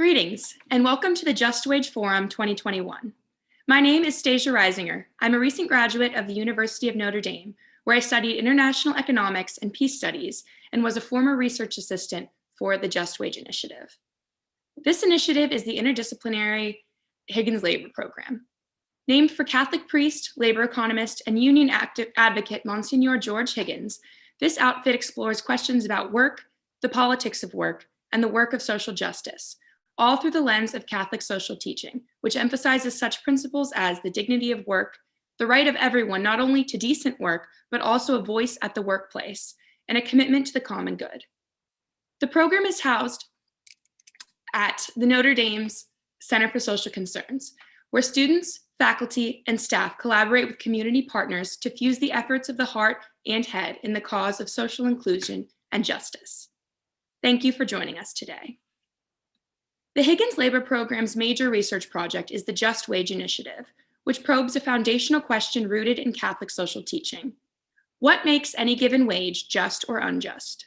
Greetings, and welcome to the Just Wage Forum 2021. My name is Stasia Reisinger. I'm a recent graduate of the University of Notre Dame, where I studied international economics and peace studies and was a former research assistant for the Just Wage Initiative. This initiative is the interdisciplinary Higgins Labor Program. Named for Catholic priest, labor economist, and union advocate Monsignor George Higgins, this outfit explores questions about work, the politics of work, and the work of social justice, all through the lens of Catholic social teaching, which emphasizes such principles as the dignity of work, the right of everyone not only to decent work, but also a voice at the workplace, and a commitment to the common good. The program is housed at the Notre Dame's Center for Social Concerns, where students, faculty, and staff collaborate with community partners to fuse the efforts of the heart and head in the cause of social inclusion and justice. Thank you for joining us today. The Higgins Labor Program's major research project is the Just Wage Initiative, which probes a foundational question rooted in Catholic social teaching. What makes any given wage just or unjust?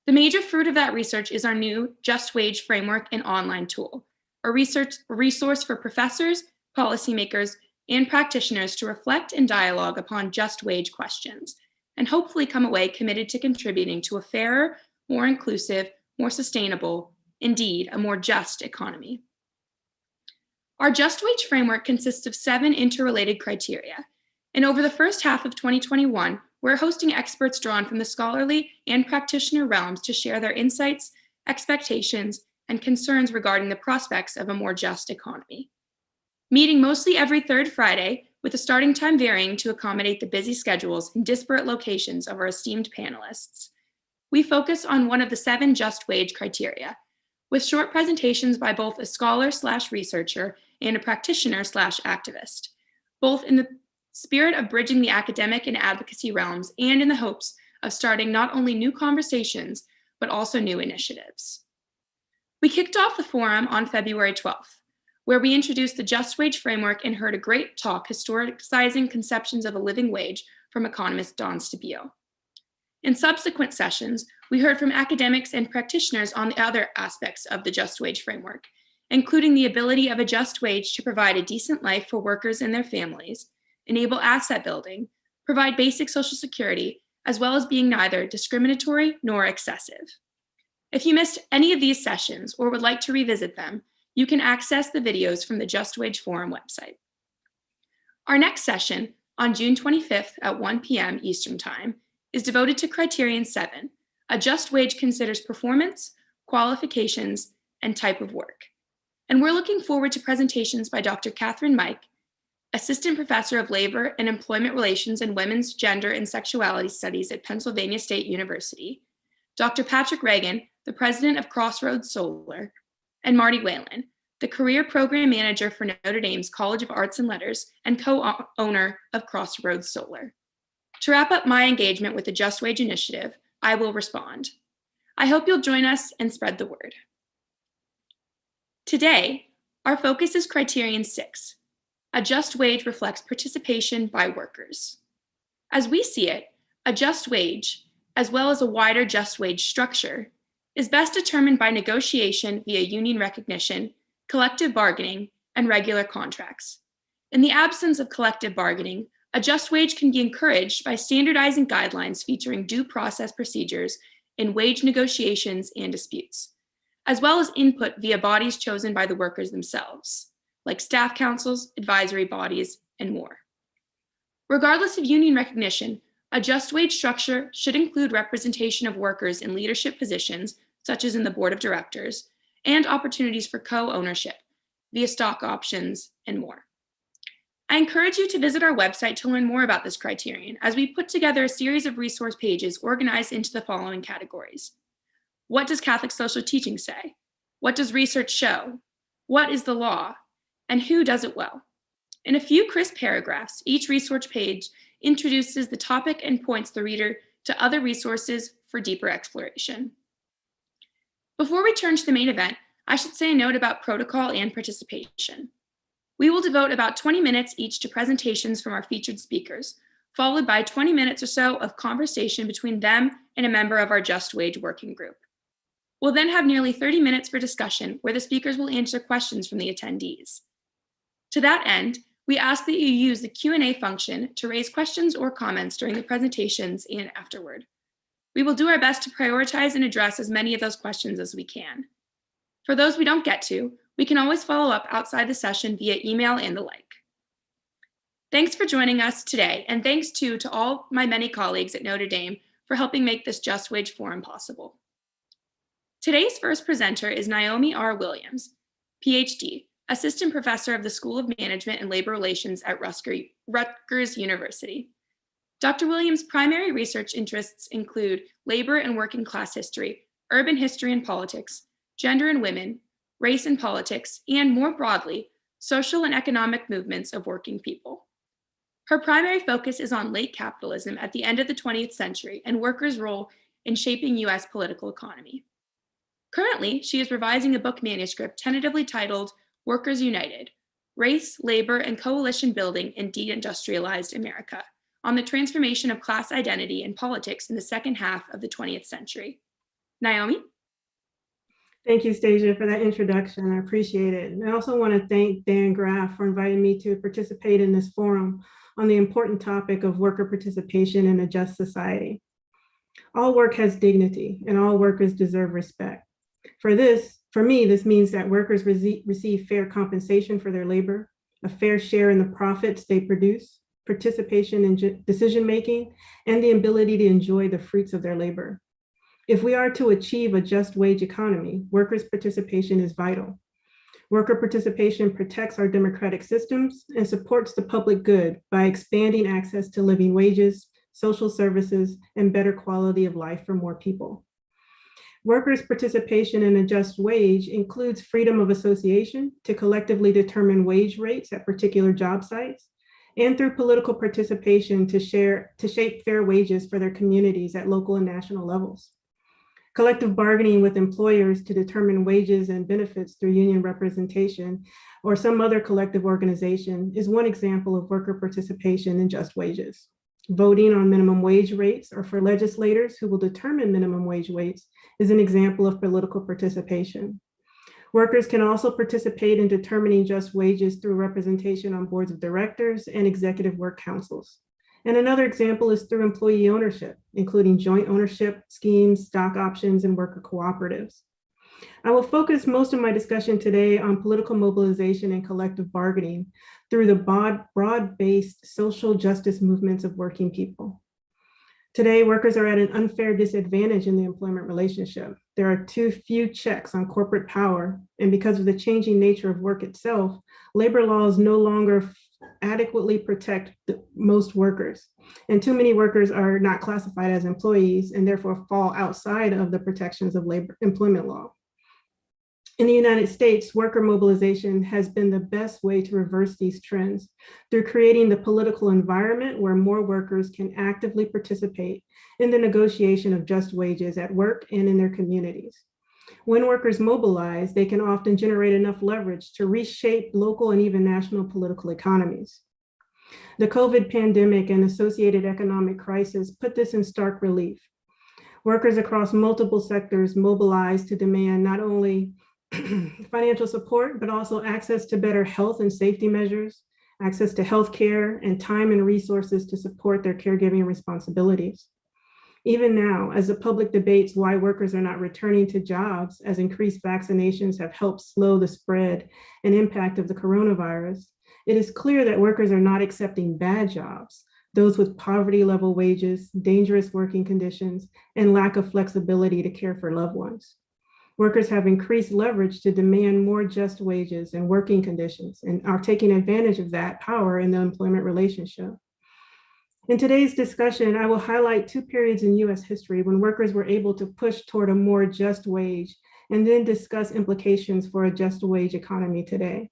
The major fruit of that research is our new Just Wage Framework and online tool, a resource for professors, policymakers, and practitioners to reflect and dialogue upon just wage questions, and hopefully come away committed to contributing to a fairer, more inclusive, more sustainable, indeed, a more just economy. Our Just Wage Framework consists of 7 interrelated criteria, and over the first half of 2021, we're hosting experts drawn from the scholarly and practitioner realms to share their insights, expectations, and concerns regarding the prospects of a more just economy. Meeting mostly every third Friday, with the starting time varying to accommodate the busy schedules and disparate locations of our esteemed panelists, we focus on one of the 7 just wage criteria, with short presentations by both a scholar/researcher and a practitioner/activist, both in the spirit of bridging the academic and advocacy realms and in the hopes of starting not only new conversations, but also new initiatives. We kicked off the forum on February 12th, where we introduced the Just Wage Framework and heard a great talk historicizing conceptions of a living wage from economist Don Stabile. In subsequent sessions, we heard from academics and practitioners on the other aspects of the Just Wage Framework, including the ability of a just wage to provide a decent life for workers and their families, enable asset building, provide basic social security, as well as being neither discriminatory nor excessive. If you missed any of these sessions or would like to revisit them, you can access the videos from the Just Wage Forum website. Our next session, on June 25th at 1 p.m. Eastern Time, is devoted to Criterion 7, a just wage considers performance, qualifications, and type of work. And we're looking forward to presentations by Dr. Catherine Mike, Assistant Professor of Labor and Employment Relations and Women's Gender and Sexuality Studies at Pennsylvania State University, Dr. Patrick Reagan, the President of Crossroads Solar, and Marty Whalen, the Career Program Manager for Notre Dame's College of Arts and Letters and co-owner of Crossroads Solar. To wrap up my engagement with the Just Wage Initiative, I will respond. I hope you'll join us and spread the word. Today, our focus is Criterion 6. A just wage reflects participation by workers. As we see it, a just wage, as well as a wider just wage structure, is best determined by negotiation via union recognition, collective bargaining, and regular contracts. In the absence of collective bargaining, a just wage can be encouraged by standardizing guidelines featuring due process procedures in wage negotiations and disputes, as well as input via bodies chosen by the workers themselves, like staff councils, advisory bodies, and more. Regardless of union recognition, a just wage structure should include representation of workers in leadership positions, such as in the board of directors, and opportunities for co-ownership via stock options and more. I encourage you to visit our website to learn more about this criterion, as we put together a series of resource pages organized into the following categories. What does Catholic social teaching say? What does research show? What is the law? And who does it well? In a few crisp paragraphs, each resource page introduces the topic and points the reader to other resources for deeper exploration. Before we turn to the main event, I should say a note about protocol and participation. We will devote about 20 minutes each to presentations from our featured speakers, followed by 20 minutes or so of conversation between them and a member of our Just Wage working group. We'll then have nearly 30 minutes for discussion where the speakers will answer questions from the attendees. To that end, we ask that you use the Q&A function to raise questions or comments during the presentations and afterward. We will do our best to prioritize and address as many of those questions as we can. For those we don't get to, we can always follow up outside the session via email and the like. Thanks for joining us today, and thanks to all my many colleagues at Notre Dame for helping make this Just Wage Forum possible. Today's first presenter is Naomi R Williams, Ph.D., Assistant Professor of the School of Management and Labor Relations at Rutgers University. Dr. Williams' primary research interests include labor and working class history, urban history and politics, gender and women, race and politics, and more broadly, social and economic movements of working people. Her primary focus is on late capitalism at the end of the 20th century and workers' role in shaping US political economy. Currently, she is revising a book manuscript tentatively titled Workers United, Race, Labor, and Coalition Building in Deindustrialized America, on the transformation of class identity and politics in the second half of the 20th century. Naomi? Thank you, Stasia, for that introduction. I appreciate it. And I also want to thank Dan Graff for inviting me to participate in this forum on the important topic of worker participation in a just society. All work has dignity, and all workers deserve respect. For me, this means that workers receive fair compensation for their labor, a fair share in the profits they produce, participation in decision-making, and the ability to enjoy the fruits of their labor. If we are to achieve a just wage economy, workers' participation is vital. Worker participation protects our democratic systems and supports the public good by expanding access to living wages, social services, and better quality of life for more people. Workers' participation in a just wage includes freedom of association to collectively determine wage rates at particular job sites, and through political participation to shape fair wages for their communities at local and national levels. Collective bargaining with employers to determine wages and benefits through union representation or some other collective organization is one example of worker participation in just wages. Voting on minimum wage rates or for legislators who will determine minimum wage rates is an example of political participation. Workers can also participate in determining just wages through representation on boards of directors and executive work councils. And another example is through employee ownership, including joint ownership schemes, stock options, and worker cooperatives. I will focus most of my discussion today on political mobilization and collective bargaining through the broad-based social justice movements of working people. Today, workers are at an unfair disadvantage in the employment relationship. There are too few checks on corporate power, and because of the changing nature of work itself, labor laws no longer adequately protect most workers, and too many workers are not classified as employees and therefore fall outside of the protections of labor employment law. In the United States, worker mobilization has been the best way to reverse these trends through creating the political environment where more workers can actively participate in the negotiation of just wages at work and in their communities. When workers mobilize, they can often generate enough leverage to reshape local and even national political economies. The COVID pandemic and associated economic crisis put this in stark relief. Workers across multiple sectors mobilized to demand not only financial support, but also access to better health and safety measures, access to healthcare, and time and resources to support their caregiving responsibilities. Even now, as the public debates why workers are not returning to jobs as increased vaccinations have helped slow the spread and impact of the coronavirus, it is clear that workers are not accepting bad jobs, those with poverty level wages, dangerous working conditions, and lack of flexibility to care for loved ones. Workers have increased leverage to demand more just wages and working conditions and are taking advantage of that power in the employment relationship. In today's discussion, I will highlight two periods in US history when workers were able to push toward a more just wage and then discuss implications for a just wage economy today.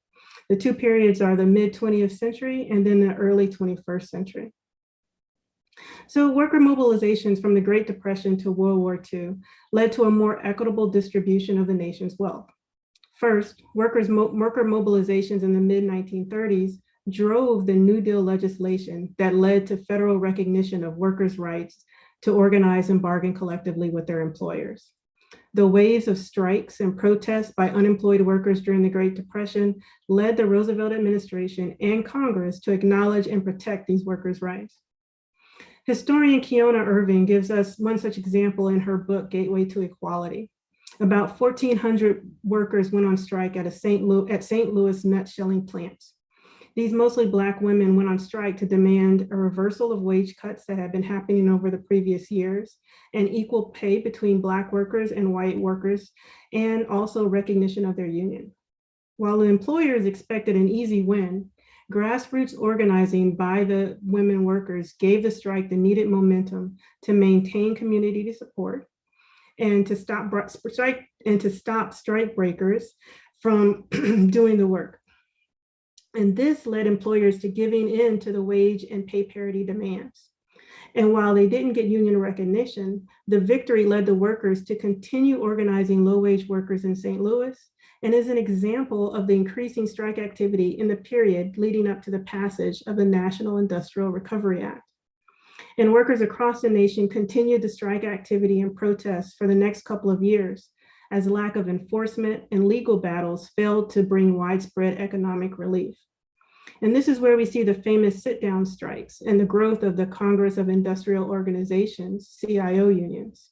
The two periods are the mid-20th century and then the early 21st century. So worker mobilizations from the Great Depression to World War II led to a more equitable distribution of the nation's wealth. First, worker mobilizations in the mid-1930s drove the New Deal legislation that led to federal recognition of workers' rights to organize and bargain collectively with their employers. The waves of strikes and protests by unemployed workers during the Great Depression led the Roosevelt administration and Congress to acknowledge and protect these workers' rights. Historian Keona Irving gives us one such example in her book, Gateway to Equality. About 1,400 workers went on strike at St. Louis nut shelling plants. These mostly Black women went on strike to demand a reversal of wage cuts that had been happening over the previous years, and equal pay between Black workers and white workers, and also recognition of their union. While the employers expected an easy win, grassroots organizing by the women workers gave the strike the needed momentum to maintain community support and to stop strike breakers from doing the work. And this led employers to giving in to the wage and pay parity demands. And while they didn't get union recognition, the victory led the workers to continue organizing low-wage workers in St. Louis, and is an example of the increasing strike activity in the period leading up to the passage of the National Industrial Recovery Act. And workers across the nation continued the strike activity and protests for the next couple of years, as lack of enforcement and legal battles failed to bring widespread economic relief. And this is where we see the famous sit-down strikes and the growth of the Congress of Industrial Organizations, CIO unions.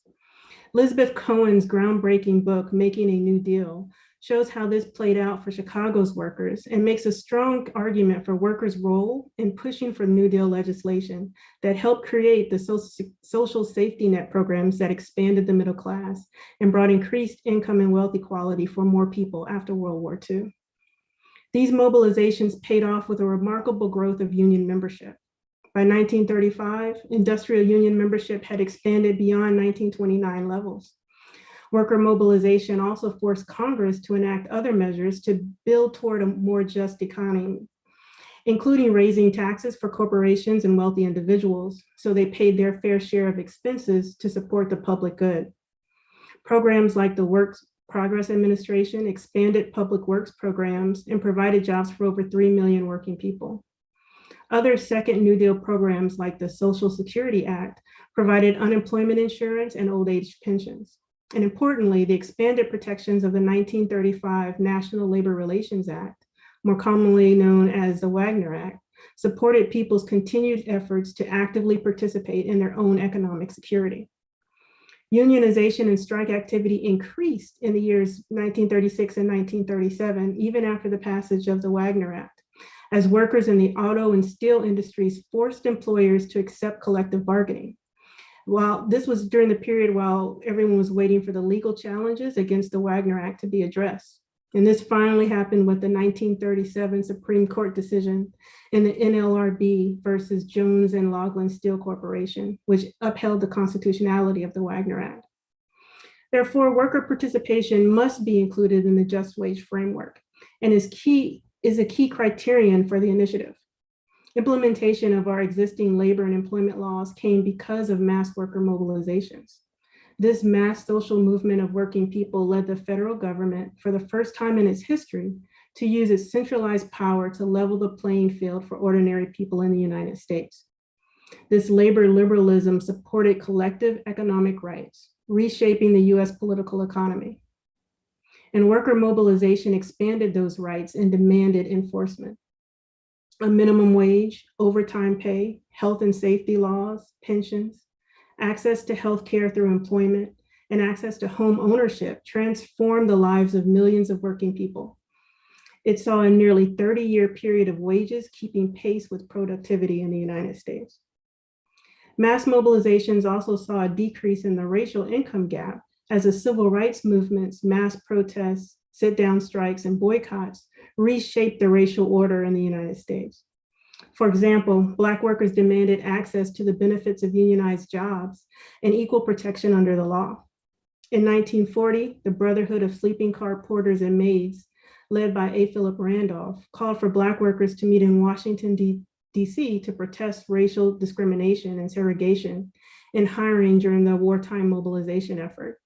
Elizabeth Cohen's groundbreaking book, Making a New Deal, shows how this played out for Chicago's workers and makes a strong argument for workers' role in pushing for New Deal legislation that helped create the social safety net programs that expanded the middle class and brought increased income and wealth equality for more people after World War II. These mobilizations paid off with a remarkable growth of union membership. By 1935, industrial union membership had expanded beyond 1929 levels. Worker mobilization also forced Congress to enact other measures to build toward a more just economy, including raising taxes for corporations and wealthy individuals so they paid their fair share of expenses to support the public good. Programs like the Works Progress Administration expanded public works programs and provided jobs for over 3 million working people. Other second New Deal programs like the Social Security Act provided unemployment insurance and old age pensions. And importantly, the expanded protections of the 1935 National Labor Relations Act, more commonly known as the Wagner Act, supported people's continued efforts to actively participate in their own economic security. Unionization and strike activity increased in the years 1936 and 1937, even after the passage of the Wagner Act, as workers in the auto and steel industries forced employers to accept collective bargaining. While this was during the period while everyone was waiting for the legal challenges against the Wagner Act to be addressed. And this finally happened with the 1937 Supreme Court decision in the NLRB versus Jones and Laughlin Steel Corporation, which upheld the constitutionality of the Wagner Act. Therefore, worker participation must be included in the just wage framework and is a key criterion for the initiative. Implementation of our existing labor and employment laws came because of mass worker mobilizations. This mass social movement of working people led the federal government, for the first time in its history, to use its centralized power to level the playing field for ordinary people in the United States. This labor liberalism supported collective economic rights, reshaping the US political economy. And worker mobilization expanded those rights and demanded enforcement. A minimum wage, overtime pay, health and safety laws, pensions, access to healthcare through employment, and access to home ownership transformed the lives of millions of working people. It saw a nearly 30-year period of wages keeping pace with productivity in the United States. Mass mobilizations also saw a decrease in the racial income gap as the civil rights movements, mass protests, sit-down strikes, and boycotts reshaped the racial order in the United States. For example, Black workers demanded access to the benefits of unionized jobs and equal protection under the law. In 1940, the Brotherhood of Sleeping Car Porters and Maids, led by A. Philip Randolph, called for Black workers to meet in Washington, D.C. to protest racial discrimination and segregation in hiring during the wartime mobilization effort.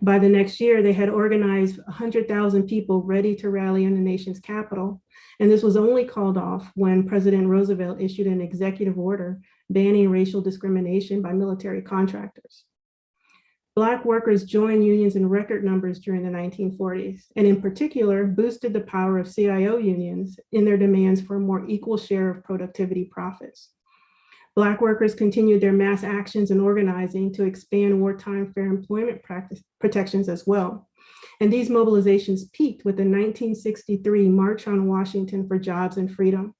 By the next year, they had organized 100,000 people ready to rally in the nation's capital. And this was only called off when President Roosevelt issued an executive order banning racial discrimination by military contractors. Black workers joined unions in record numbers during the 1940s, and in particular, boosted the power of CIO unions in their demands for a more equal share of productivity profits. Black workers continued their mass actions and organizing to expand wartime fair employment protections as well. And these mobilizations peaked with the 1963 March on Washington for Jobs and Freedom.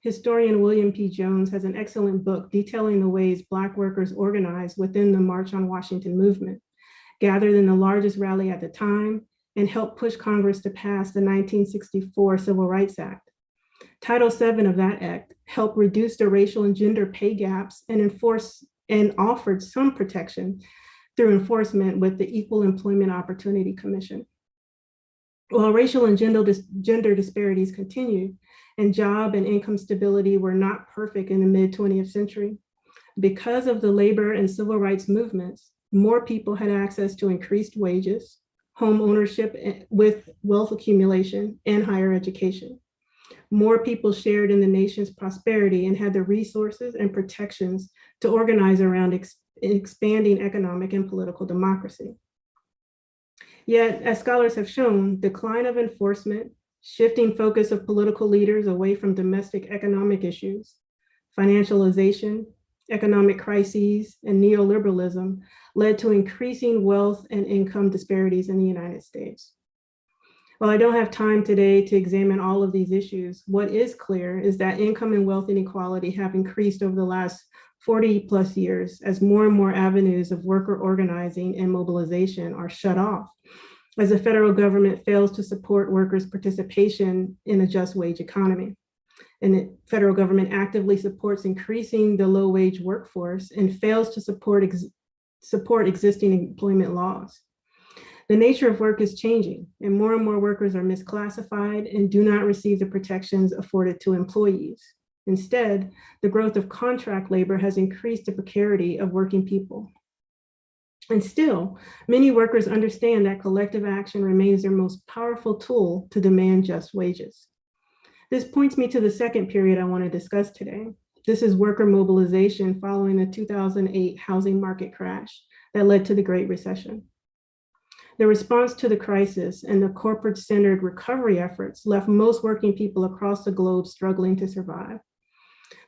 Historian William P. Jones has an excellent book detailing the ways Black workers organized within the March on Washington movement, gathered in the largest rally at the time, and helped push Congress to pass the 1964 Civil Rights Act. Title VII of that act helped reduce the racial and gender pay gaps and offered some protection through enforcement with the Equal Employment Opportunity Commission. While racial and gender disparities continued and job and income stability were not perfect in the mid-20th century, because of the labor and civil rights movements, more people had access to increased wages, home ownership with wealth accumulation, and higher education. More people shared in the nation's prosperity and had the resources and protections to organize around expanding economic and political democracy. Yet, as scholars have shown, decline of enforcement, shifting focus of political leaders away from domestic economic issues, financialization, economic crises, and neoliberalism led to increasing wealth and income disparities in the United States. While I don't have time today to examine all of these issues, what is clear is that income and wealth inequality have increased over the last 40 plus years as more and more avenues of worker organizing and mobilization are shut off, as the federal government fails to support workers' participation in a just wage economy. And the federal government actively supports increasing the low wage workforce and fails to support existing employment laws. The nature of work is changing, and more workers are misclassified and do not receive the protections afforded to employees. Instead, the growth of contract labor has increased the precarity of working people. And still, many workers understand that collective action remains their most powerful tool to demand just wages. This points me to the second period I want to discuss today. This is worker mobilization following the 2008 housing market crash that led to the Great Recession. The response to the crisis and the corporate-centered recovery efforts left most working people across the globe struggling to survive.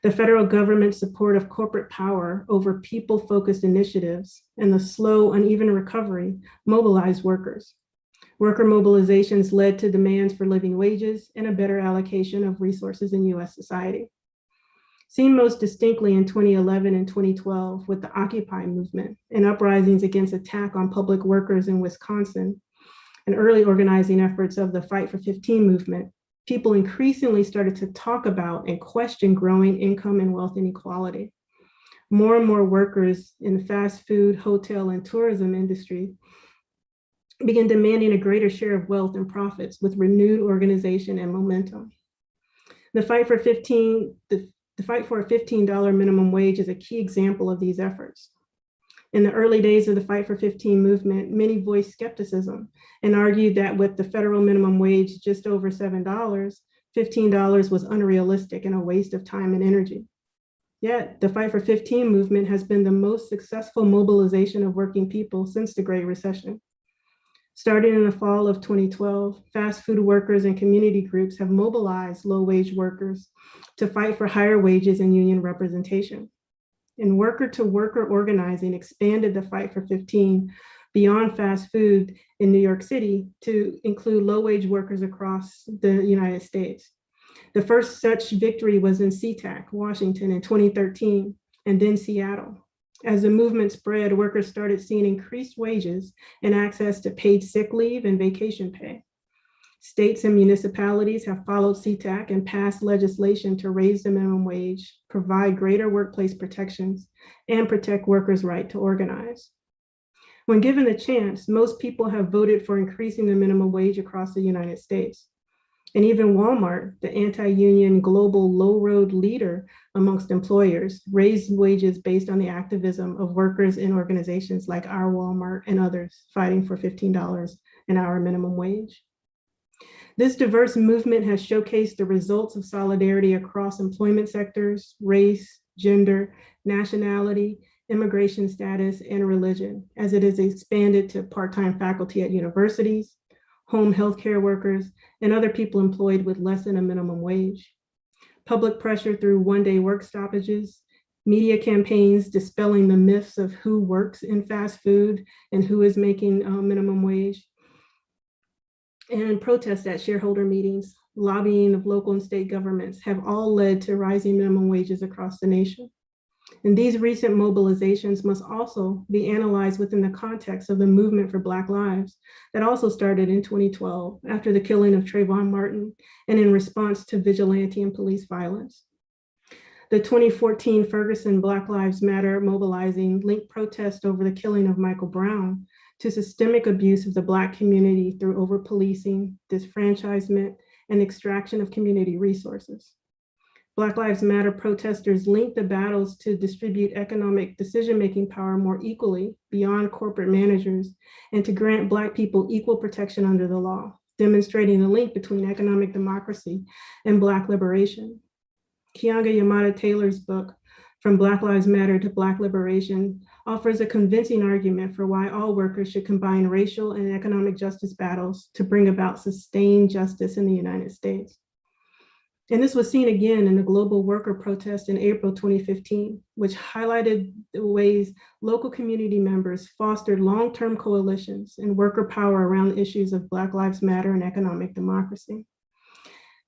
The federal government's support of corporate power over people-focused initiatives and the slow, uneven recovery mobilized workers. Worker mobilizations led to demands for living wages and a better allocation of resources in US society. Seen most distinctly in 2011 and 2012 with the Occupy movement and uprisings against attack on public workers in Wisconsin and early organizing efforts of the Fight for 15 movement, people increasingly started to talk about and question growing income and wealth inequality. More and more workers in the fast food, hotel, and tourism industry began demanding a greater share of wealth and profits with renewed organization and momentum. The fight for a $15 minimum wage is a key example of these efforts. In the early days of the Fight for 15 movement, many voiced skepticism and argued that with the federal minimum wage just over $7, $15 was unrealistic and a waste of time and energy. Yet, the Fight for 15 movement has been the most successful mobilization of working people since the Great Recession. Starting in the fall of 2012, fast food workers and community groups have mobilized low-wage workers to fight for higher wages and union representation. And worker-to-worker organizing expanded the Fight for 15 beyond fast food in New York City to include low-wage workers across the United States. The first such victory was in SeaTac, Washington in 2013, and then Seattle. As the movement spread, workers started seeing increased wages and access to paid sick leave and vacation pay. States and municipalities have followed SeaTac and passed legislation to raise the minimum wage, provide greater workplace protections, and protect workers' right to organize. When given the chance, most people have voted for increasing the minimum wage across the United States. And even Walmart, the anti-union global low-road leader amongst employers, raised wages based on the activism of workers in organizations like Our Walmart and others fighting for $15 an hour minimum wage. This diverse movement has showcased the results of solidarity across employment sectors, race, gender, nationality, immigration status, and religion, as it is expanded to part-time faculty at universities, home healthcare workers, and other people employed with less than a minimum wage. Public pressure through one-day work stoppages, media campaigns dispelling the myths of who works in fast food and who is making minimum wage, and protests at shareholder meetings, lobbying of local and state governments have all led to rising minimum wages across the nation. And these recent mobilizations must also be analyzed within the context of the movement for Black lives that also started in 2012 after the killing of Trayvon Martin and in response to vigilante and police violence. The 2014 Ferguson Black Lives Matter mobilizing linked protest over the killing of Michael Brown to systemic abuse of the Black community through over-policing, disfranchisement, and extraction of community resources. Black Lives Matter protesters linked the battles to distribute economic decision-making power more equally beyond corporate managers and to grant Black people equal protection under the law, demonstrating the link between economic democracy and Black liberation. Keeanga-Yamahtta Taylor's book, From Black Lives Matter to Black Liberation, offers a convincing argument for why all workers should combine racial and economic justice battles to bring about sustained justice in the United States. And this was seen again in the global worker protest in April 2015, which highlighted the ways local community members fostered long-term coalitions and worker power around issues of Black Lives Matter and economic democracy.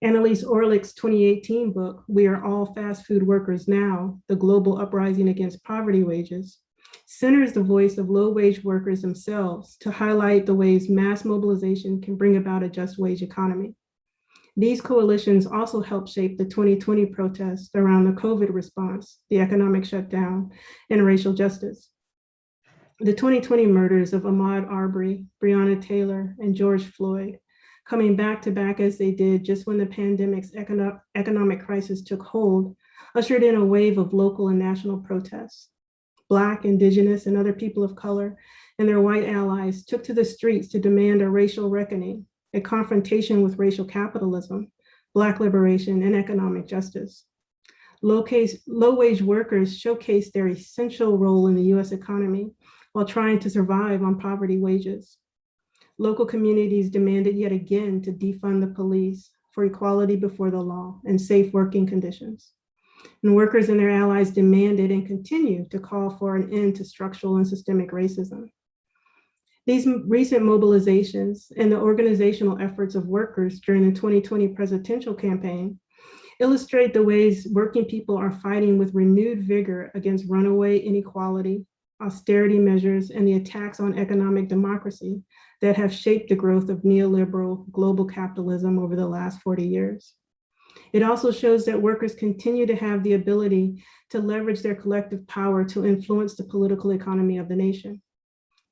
Annalise Orlick's 2018 book, We Are All Fast Food Workers Now, The Global Uprising Against Poverty Wages, centers the voice of low-wage workers themselves to highlight the ways mass mobilization can bring about a just wage economy. These coalitions also helped shape the 2020 protests around the COVID response, the economic shutdown, and racial justice. The 2020 murders of Ahmaud Arbery, Breonna Taylor, and George Floyd, coming back to back as they did just when the pandemic's economic crisis took hold, ushered in a wave of local and national protests. Black, Indigenous, and other people of color and their white allies took to the streets to demand a racial reckoning, a confrontation with racial capitalism, Black liberation, and economic justice. Low-wage workers showcased their essential role in the US economy while trying to survive on poverty wages. Local communities demanded yet again to defund the police for equality before the law and safe working conditions. And workers and their allies demanded and continue to call for an end to structural and systemic racism. These recent mobilizations and the organizational efforts of workers during the 2020 presidential campaign illustrate the ways working people are fighting with renewed vigor against runaway inequality, austerity measures, and the attacks on economic democracy that have shaped the growth of neoliberal global capitalism over the last 40 years. It also shows that workers continue to have the ability to leverage their collective power to influence the political economy of the nation.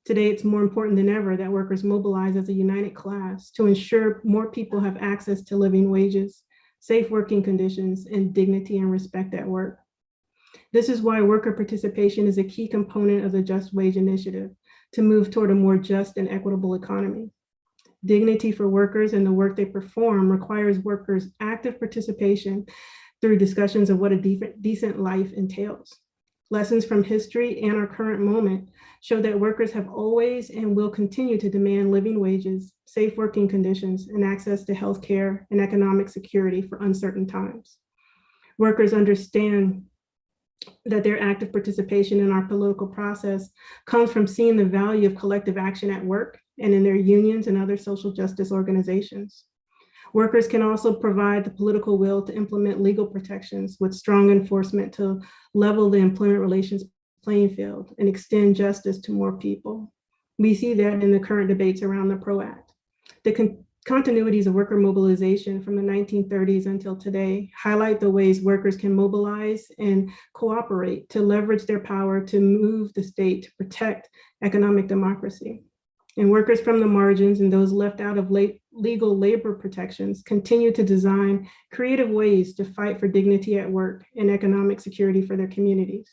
Today, it's more important than ever that workers mobilize as a united class to ensure more people have access to living wages, safe working conditions, and dignity and respect at work. This is why worker participation is a key component of the Just Wage Initiative to move toward a more just and equitable economy. Dignity for workers and the work they perform requires workers' active participation through discussions of what a decent life entails. Lessons from history and our current moment show that workers have always and will continue to demand living wages, safe working conditions, and access to healthcare and economic security for uncertain times. Workers understand that their active participation in our political process comes from seeing the value of collective action at work and in their unions and other social justice organizations. Workers can also provide the political will to implement legal protections with strong enforcement to level the employment relations playing field and extend justice to more people. We see that in the current debates around the PRO Act. The continuities of worker mobilization from the 1930s until today highlight the ways workers can mobilize and cooperate to leverage their power to move the state to protect economic democracy. And workers from the margins and those left out of legal labor protections continue to design creative ways to fight for dignity at work and economic security for their communities.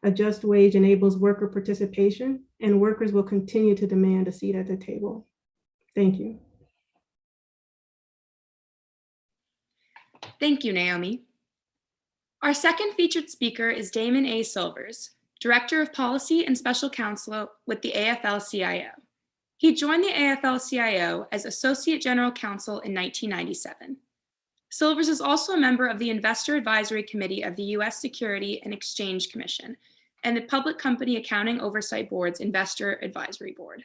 A just wage enables worker participation, and workers will continue to demand a seat at the table. Thank you. Thank you, Naomi. Our second featured speaker is Damon A. Silvers, Director of Policy and Special Counsel with the AFL-CIO. He joined the AFL-CIO as Associate General Counsel in 1997. Silvers is also a member of the Investor Advisory Committee of the U.S. Security and Exchange Commission and the Public Company Accounting Oversight Board's Investor Advisory Board.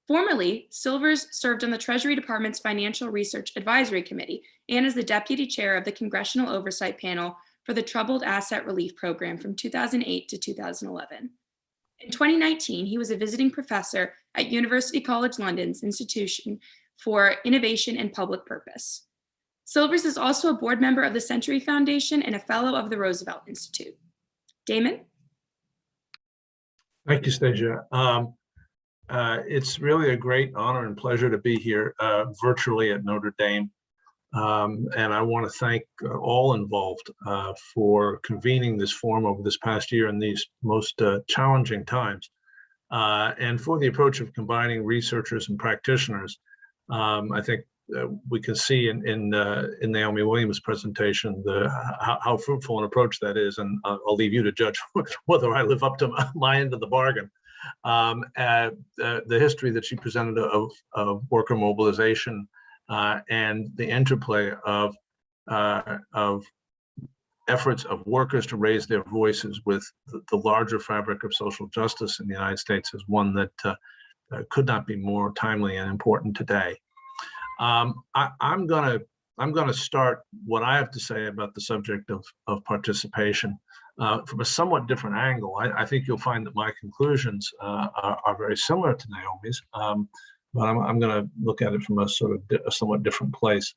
Formerly, Silvers served on the Treasury Department's Financial Research Advisory Committee and as the Deputy Chair of the Congressional Oversight Panel for the Troubled Asset Relief Program from 2008 to 2011. In 2019, he was a visiting professor at University College London's Institution for Innovation and Public Purpose. Silvers is also a board member of the Century Foundation and a fellow of the Roosevelt Institute. Damon? Thank you, Stasia. It's really a great honor and pleasure to be here virtually at Notre Dame. And I want to thank all involved for convening this forum over this past year in these most challenging times, and for the approach of combining researchers and practitioners. I think we can see in Naomi Williams' presentation how fruitful an approach that is, and I'll leave you to judge whether I live up to my end of the bargain. The history that she presented of worker mobilization and the interplay of efforts of workers to raise their voices with the larger fabric of social justice in the United States is one that could not be more timely and important today. I'm gonna start what I have to say about the subject of participation from a somewhat different angle. I think you'll find that my conclusions are very similar to Naomi's. But I'm going to look at it from a sort of a somewhat different place,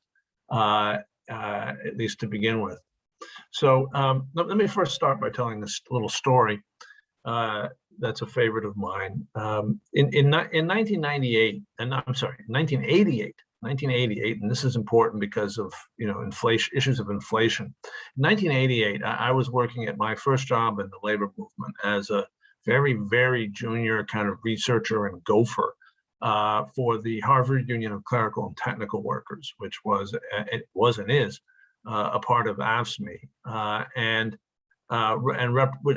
at least to begin with. So let me first start by telling this little story that's a favorite of mine. In 1998, and I'm sorry, 1988, and this is important because of inflation, issues of inflation. In 1988, I was working at my first job in the labor movement as a very, very junior kind of researcher and gopher. For the Harvard Union of Clerical and Technical Workers, which was and is a part of AFSCME, and a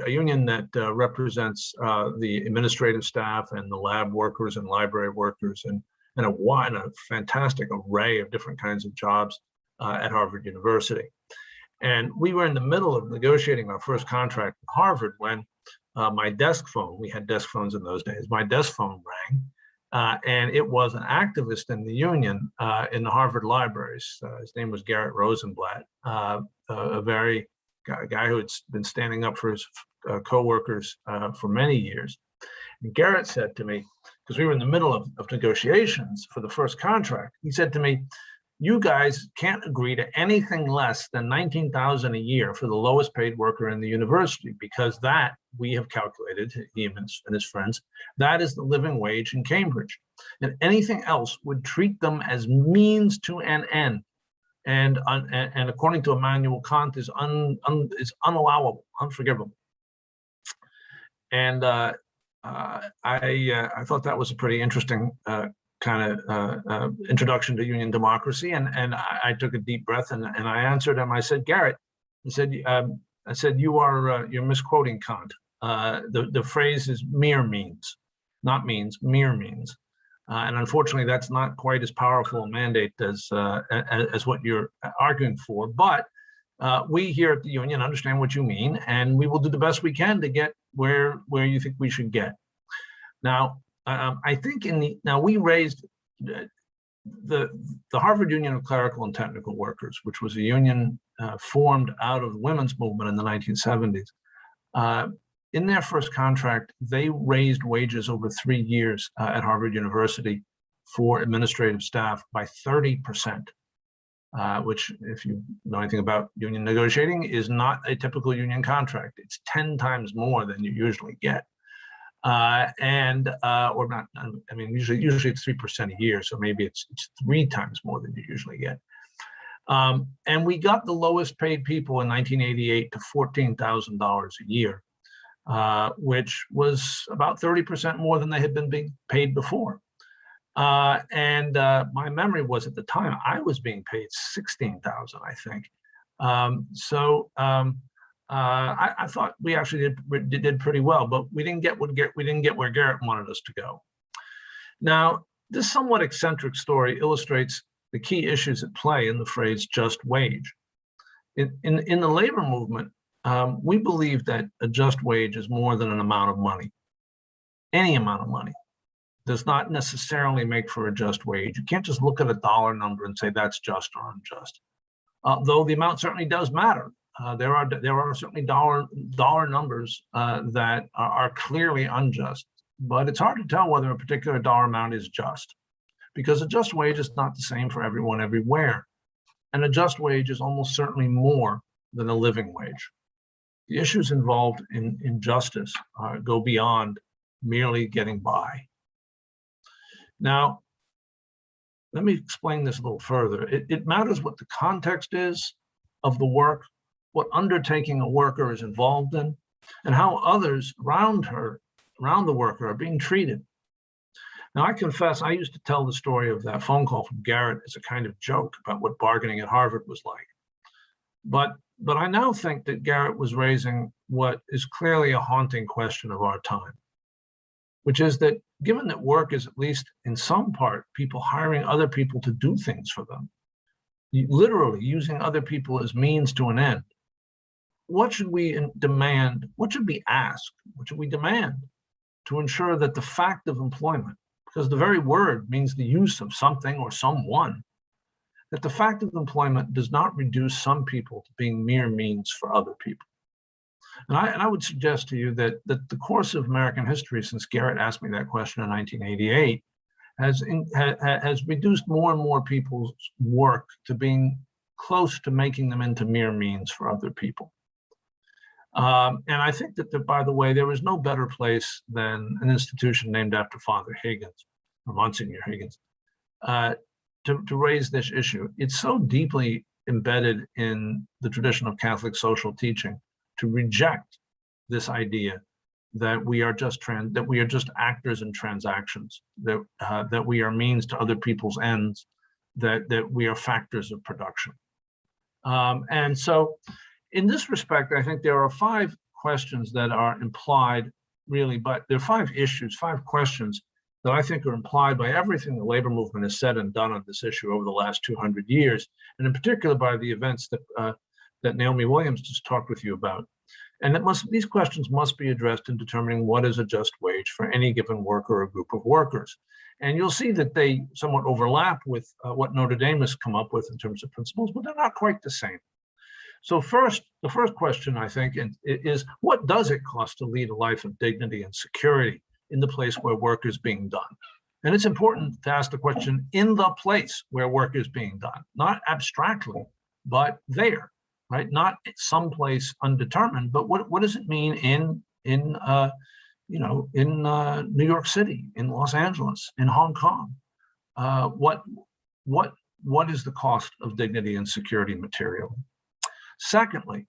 union that represents the administrative staff and the lab workers and library workers and a fantastic array of different kinds of jobs at Harvard University. And we were in the middle of negotiating our first contract with Harvard when my desk phone, we had desk phones in those days, my desk phone rang. And it was an activist in the union in the Harvard libraries. His name was Garrett Rosenblatt, a guy who had been standing up for his coworkers for many years. And Garrett said to me, because we were in the middle of negotiations for the first contract, he said to me, "You guys can't agree to anything less than $19,000 a year for the lowest paid worker in the university, because that, we have calculated, he and his friends, that is the living wage in Cambridge. And anything else would treat them as means to an end. And according to Immanuel Kant, is unallowable, unforgivable." And I thought that was a pretty interesting kind of introduction to union democracy, and I took a deep breath and I answered him. I said, "Garrett," I said, you're misquoting Kant. The phrase is mere means, not means, mere means, and unfortunately that's not quite as powerful a mandate as what you're arguing for. But we here at the union understand what you mean, and we will do the best we can to get where you think we should get. Now, I think we raised the Harvard Union of Clerical and Technical Workers, which was a union formed out of the women's movement in the 1970s. In their first contract, they raised wages over 3 years at Harvard University for administrative staff by 30%, which, if you know anything about union negotiating, is not a typical union contract. It's 10 times more than you usually get. Or not, I mean, usually it's 3% a year, so maybe it's 3 times more than you usually get. And we got the lowest paid people in 1988 to $14,000 a year, which was about 30% more than they had been being paid before. My memory was, at the time I was being paid $16,000, I think. I thought we actually did pretty well, but we didn't get where Garrett wanted us to go. Now, this somewhat eccentric story illustrates the key issues at play in the phrase just wage. In the labor movement, we believe that a just wage is more than an amount of money. Any amount of money does not necessarily make for a just wage. You can't just look at a dollar number and say that's just or unjust. Though the amount certainly does matter. There are certainly dollar numbers that are clearly unjust, but it's hard to tell whether a particular dollar amount is just, because a just wage is not the same for everyone everywhere. And a just wage is almost certainly more than a living wage. The issues involved in justice go beyond merely getting by. Now, let me explain this a little further. It matters what the context is of the work, what undertaking a worker is involved in, and how others around the worker are being treated. Now, I confess, I used to tell the story of that phone call from Garrett as a kind of joke about what bargaining at Harvard was like. But I now think that Garrett was raising what is clearly a haunting question of our time, which is that given that work is at least in some part people hiring other people to do things for them, literally using other people as means to an end, what should we demand, what should we ask, what should we demand to ensure that the fact of employment, because the very word means the use of something or someone, that the fact of employment does not reduce some people to being mere means for other people. And I would suggest to you that the course of American history, since Garrett asked me that question in 1988, has reduced more and more people's work to being close to making them into mere means for other people. And I think that, by the way, there is no better place than an institution named after Father Higgins, or Monsignor Higgins, to raise this issue. It's so deeply embedded in the tradition of Catholic social teaching to reject this idea that we are just actors in transactions, that we are means to other people's ends, that we are factors of production. And so, in this respect, I think there are 5 questions that are implied, really, but there are 5 issues, 5 questions that I think are implied by everything the labor movement has said and done on this issue over the last 200 years, and in particular by the events that Naomi Williams just talked with you about. And these questions must be addressed in determining what is a just wage for any given worker or group of workers. And you'll see that they somewhat overlap with what Notre Dame has come up with in terms of principles, but they're not quite the same. So the first question, I think, is what does it cost to lead a life of dignity and security in the place where work is being done? And it's important to ask the question in the place where work is being done, not abstractly, but there, right? Not someplace undetermined, but what does it mean in New York City, in Los Angeles, in Hong Kong? What is the cost of dignity and security materially? Secondly,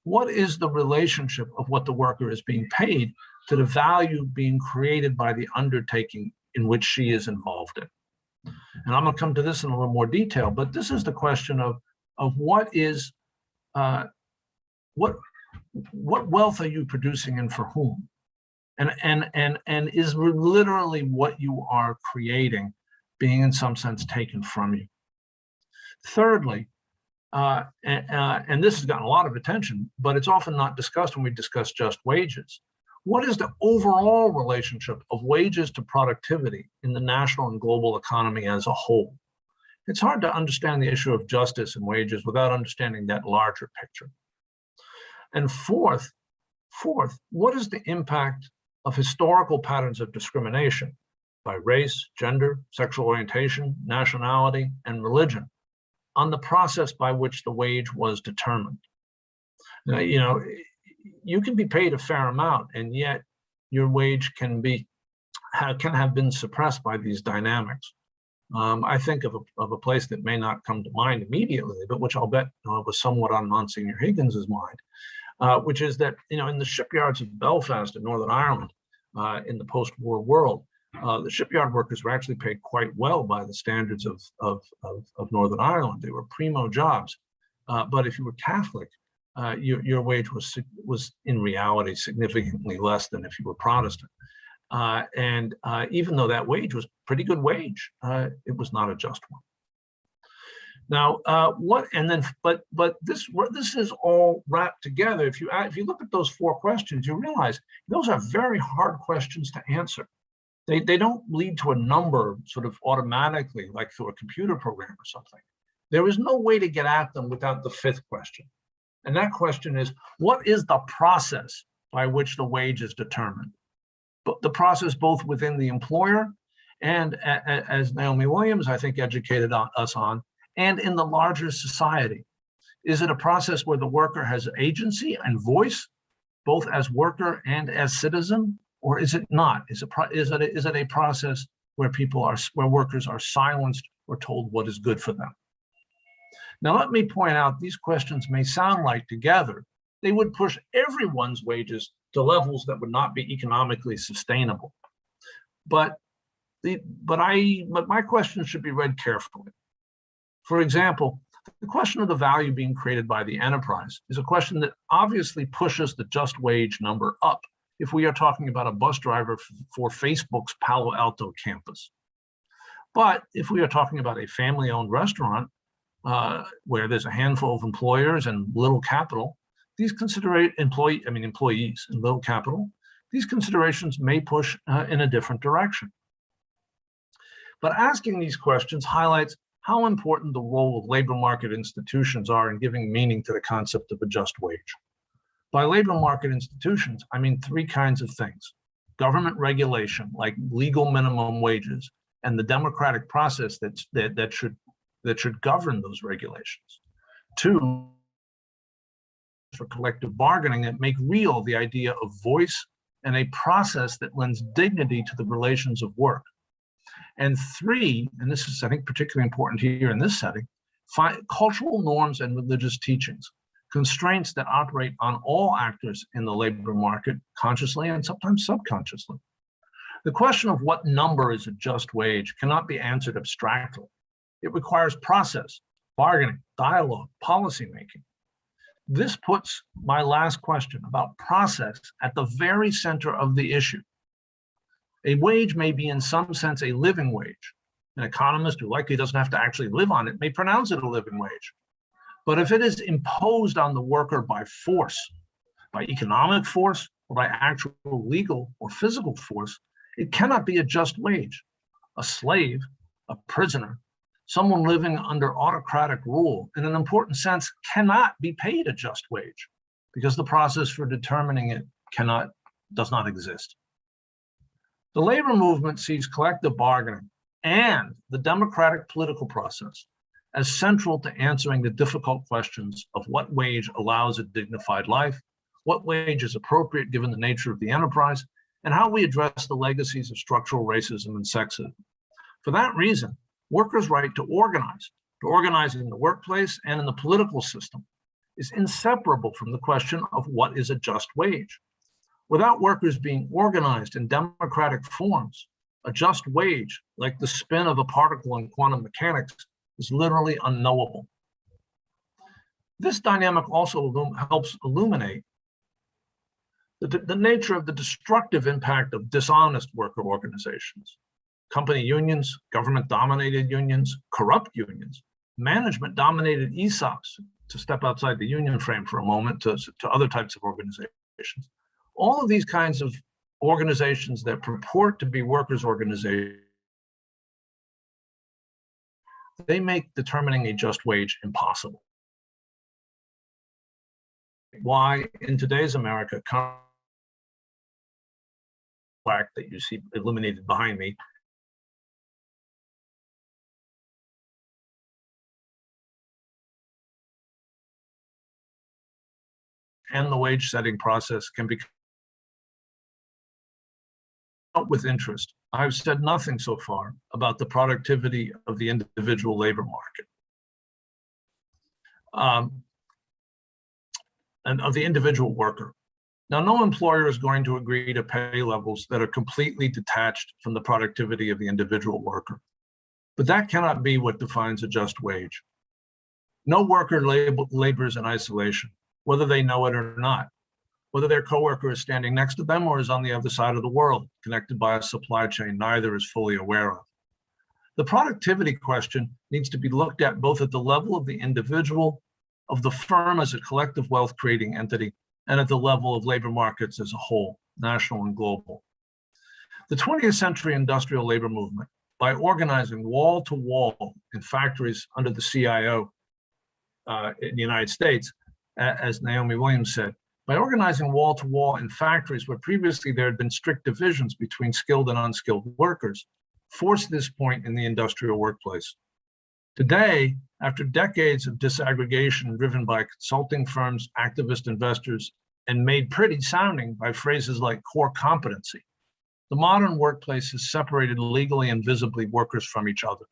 what is the relationship of what the worker is being paid to the value being created by the undertaking in which she is involved in? And I'm going to come to this in a little more detail, but this is the question of what wealth are you producing and for whom? And is literally what you are creating being in some sense taken from you? Thirdly, and this has gotten a lot of attention, but it's often not discussed when we discuss just wages. What is the overall relationship of wages to productivity in the national and global economy as a whole? It's hard to understand the issue of justice and wages without understanding that larger picture. And fourth, what is the impact of historical patterns of discrimination by race, gender, sexual orientation, nationality, and religion on the process by which the wage was determined? Now, you can be paid a fair amount, and yet your wage can have been suppressed by these dynamics. I think of a place that may not come to mind immediately, but which I'll bet was somewhat on Monsignor Higgins's mind, which is that in the shipyards of Belfast in Northern Ireland, in the post-war world, the shipyard workers were actually paid quite well by the standards of Northern Ireland. They were primo jobs, but if you were Catholic, your wage was in reality significantly less than if you were Protestant. And even though that wage was pretty good wage, it was not a just one. Now, but this is all wrapped together. If you look at those 4 questions, you realize those are very hard questions to answer. They don't lead to a number sort of automatically, like through a computer program or something. There is no way to get at them without the 5th question. And that question is, what is the process by which the wage is determined? But the process both within the employer and, as Naomi Williams, I think, educated us on, and in the larger society. Is it a process where the worker has agency and voice, both as worker and as citizen, or is it not? Is it a process where workers are silenced or told what is good for them? Now, let me point out, these questions may sound like together they would push everyone's wages to levels that would not be economically sustainable. But my questions should be read carefully. For example, the question of the value being created by the enterprise is a question that obviously pushes the just wage number up if we are talking about a bus driver for Facebook's Palo Alto campus. But if we are talking about a family-owned restaurant where there's a handful of employers and little capital, these employees and little capital, these considerations may push in a different direction. But asking these questions highlights how important the role of labor market institutions are in giving meaning to the concept of a just wage. By labor market institutions, I mean 3 kinds of things: government regulation, like legal minimum wages, and the democratic process that should govern those regulations. 2, for collective bargaining that make real the idea of voice and a process that lends dignity to the relations of work. And 3, and this is, I think, particularly important here in this setting, cultural norms and religious teachings, constraints that operate on all actors in the labor market, consciously and sometimes subconsciously. The question of what number is a just wage cannot be answered abstractly. It requires process, bargaining, dialogue, policymaking. This puts my last question about process at the very center of the issue. A wage may be in some sense a living wage. An economist who likely doesn't have to actually live on it may pronounce it a living wage. But if it is imposed on the worker by force, by economic force, or by actual legal or physical force, it cannot be a just wage. A slave, a prisoner, someone living under autocratic rule, in an important sense, cannot be paid a just wage because the process for determining it does not exist. The labor movement sees collective bargaining and the democratic political process as central to answering the difficult questions of what wage allows a dignified life, what wage is appropriate given the nature of the enterprise, and how we address the legacies of structural racism and sexism. For that reason, workers' right to organize in the workplace and in the political system, is inseparable from the question of what is a just wage. Without workers being organized in democratic forms, a just wage, like the spin of a particle in quantum mechanics, is literally unknowable. This dynamic also helps illuminate the nature of the destructive impact of dishonest worker organizations. Company unions, government-dominated unions, corrupt unions, management-dominated ESOPs, to step outside the union frame for a moment to other types of organizations. All of these kinds of organizations that purport to be workers' organizations, they make determining a just wage impossible. Why, in today's America, that you see illuminated behind me, and the wage setting process can be with interest. I've said nothing so far about the productivity of the individual labor market and of the individual worker. Now, no employer is going to agree to pay levels that are completely detached from the productivity of the individual worker. But that cannot be what defines a just wage. No worker labors in isolation. whether they know it or not, whether their coworker is standing next to them or is on the other side of the world, connected by a supply chain neither is fully aware of. The productivity question needs to be looked at both at the level of the individual, of the firm as a collective wealth creating entity, and at the level of labor markets as a whole, national and global. The 20th century industrial labor movement, by organizing wall to wall in factories under the CIO in the United States, as Naomi Williams said, by organizing wall to wall in factories where previously there had been strict divisions between skilled and unskilled workers, forced this point in the industrial workplace. Today, after decades of disaggregation driven by consulting firms, activist investors, and made pretty sounding by phrases like core competency, the modern workplace has separated legally and visibly workers from each other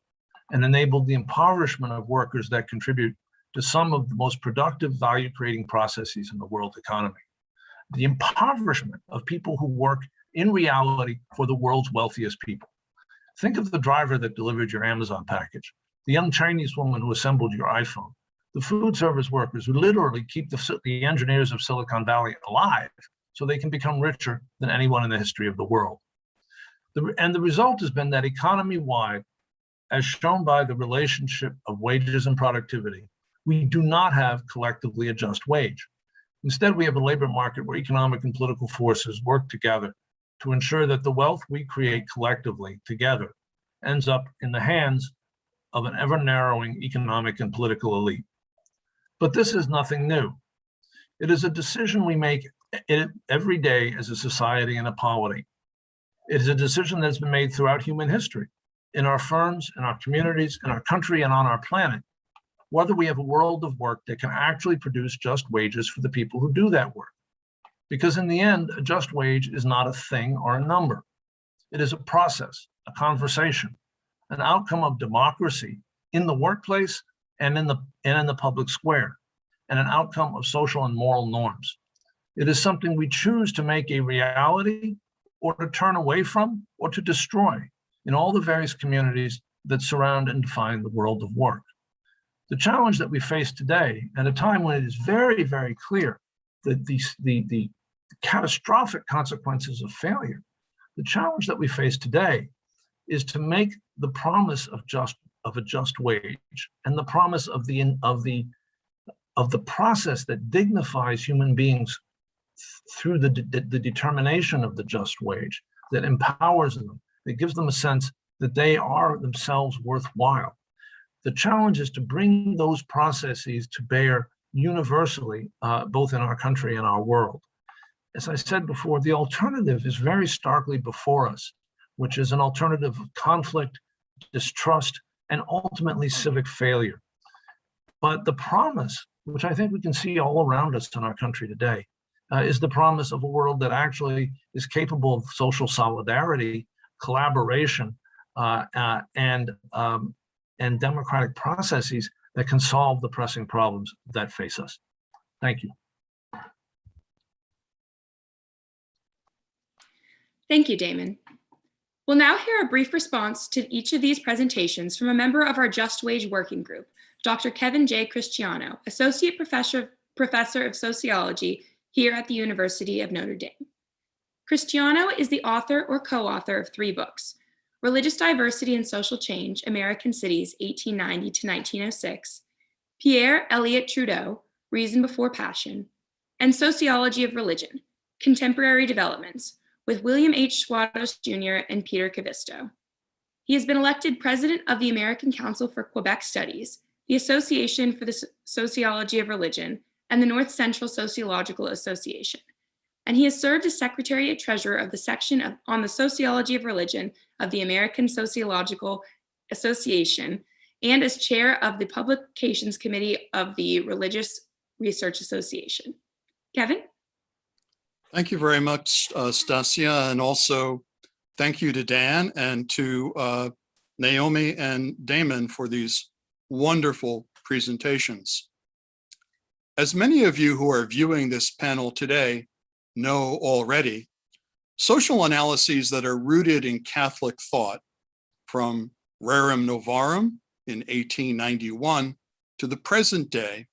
and enabled the impoverishment of workers that contribute to some of the most productive value-creating processes in the world economy. The impoverishment of people who work in reality for the world's wealthiest people. Think of the driver that delivered your Amazon package, the young Chinese woman who assembled your iPhone, the food service workers who literally keep the engineers of Silicon Valley alive so they can become richer than anyone in the history of the world. And the result has been that economy-wide, as shown by the relationship of wages and productivity, we do not have collectively a just wage. Instead, we have a labor market where economic and political forces work together to ensure that the wealth we create collectively together ends up in the hands of an ever-narrowing economic and political elite. But this is nothing new. It is a decision we make every day as a society and a polity. It is a decision that's been made throughout human history, in our firms, in our communities, in our country, and on our planet, whether we have a world of work that can actually produce just wages for the people who do that work. Because in the end, a just wage is not a thing or a number. It is a process, a conversation, an outcome of democracy in the workplace and in the public square, and an outcome of social and moral norms. It is something we choose to make a reality or to turn away from or to destroy in all the various communities that surround and define the world of work. The challenge that we face today, at a time when it is very, very clear that the catastrophic consequences of failure, the challenge that we face today is to make the promise of a just wage and the promise of the process that dignifies human beings through the determination of the just wage, that empowers them, that gives them a sense that they are themselves worthwhile. The challenge is to bring those processes to bear universally, both in our country and our world. As I said before, the alternative is very starkly before us, which is an alternative of conflict, distrust, and ultimately civic failure. But the promise, which I think we can see all around us in our country today, is the promise of a world that actually is capable of social solidarity, collaboration, and democratic processes that can solve the pressing problems that face us. Thank you. Thank you, Damon. We'll now hear a brief response to each of these presentations from a member of our Just Wage Working Group, Dr. Kevin J. Christiano, Associate Professor of Sociology here at the University of Notre Dame. Christiano is the author or co-author of 3 books: Religious Diversity and Social Change, American Cities, 1890 to 1906, Pierre Elliott Trudeau, Reason Before Passion, and Sociology of Religion, Contemporary Developments, with William H. Swados Jr. and Peter Cavisto. He has been elected president of the American Council for Quebec Studies, the Association for the Sociology of Religion, and the North Central Sociological Association. And he has served as Secretary Treasurer of the section on the Sociology of Religion of the American Sociological Association, and as chair of the Publications Committee of the Religious Research Association. Kevin? Thank you very much, Stasia, and also thank you to Dan and to Naomi and Damon for these wonderful presentations. As many of you who are viewing this panel today know already, social analyses that are rooted in Catholic thought, from Rerum Novarum in 1891 to the present day,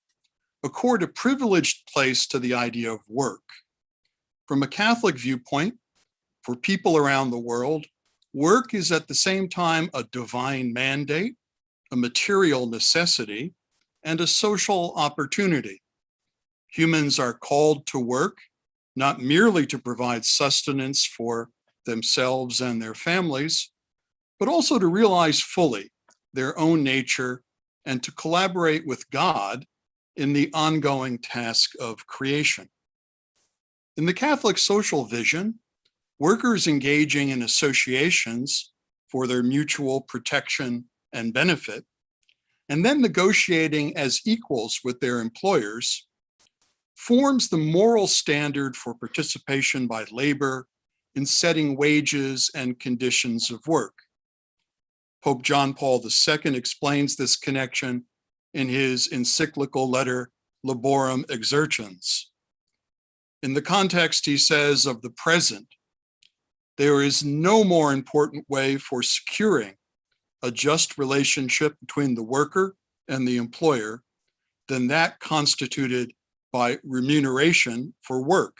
accord a privileged place to the idea of work. From a Catholic viewpoint, for people around the world, work is at the same time a divine mandate, a material necessity, and a social opportunity. Humans are called to work, not merely to provide sustenance for themselves and their families, but also to realize fully their own nature and to collaborate with God in the ongoing task of creation. In the Catholic social vision, workers engaging in associations for their mutual protection and benefit, and then negotiating as equals with their employers, forms the moral standard for participation by labor in setting wages and conditions of work. Pope John Paul II explains this connection in his encyclical letter, Laborem Exercens. In the context, he says, of the present, there is no more important way for securing a just relationship between the worker and the employer than that constituted by remuneration for work.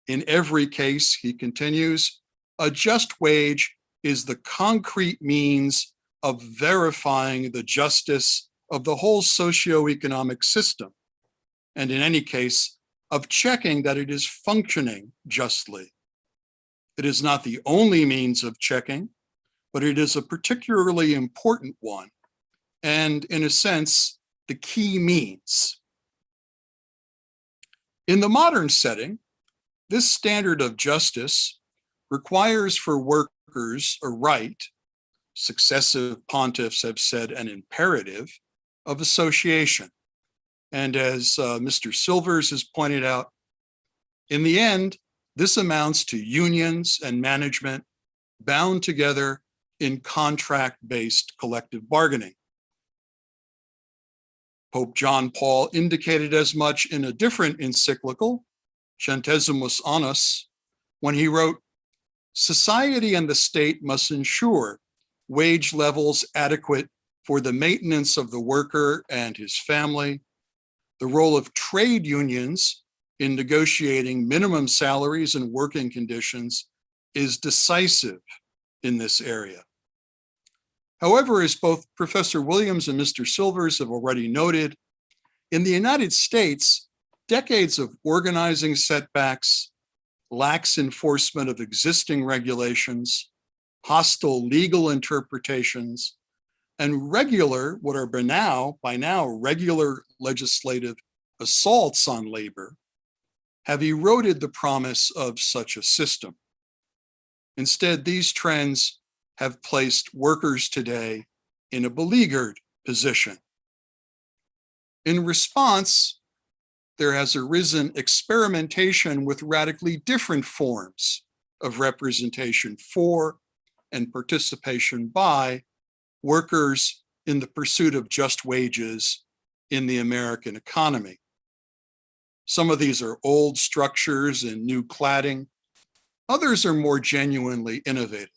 In every case, he continues, a just wage is the concrete means of verifying the justice of the whole socioeconomic system, and in any case, of checking that it is functioning justly. It is not the only means of checking, but it is a particularly important one, and in a sense, the key means. In the modern setting, this standard of justice requires for workers a right, successive pontiffs have said an imperative, of association. And as Mr. Silvers has pointed out, in the end, this amounts to unions and management bound together in contract-based collective bargaining. Pope John Paul indicated as much in a different encyclical, Centesimus Annus, when he wrote, society and the state must ensure wage levels adequate for the maintenance of the worker and his family. The role of trade unions in negotiating minimum salaries and working conditions is decisive in this area. However, as both Professor Williams and Mr. Silvers have already noted, in the United States, decades of organizing setbacks, lax enforcement of existing regulations, hostile legal interpretations, and regular, what are by now regular legislative assaults on labor, have eroded the promise of such a system. Instead, these trends have placed workers today in a beleaguered position. In response, there has arisen experimentation with radically different forms of representation for and participation by workers in the pursuit of just wages in the American economy. Some of these are old structures and new cladding. Others are more genuinely innovative.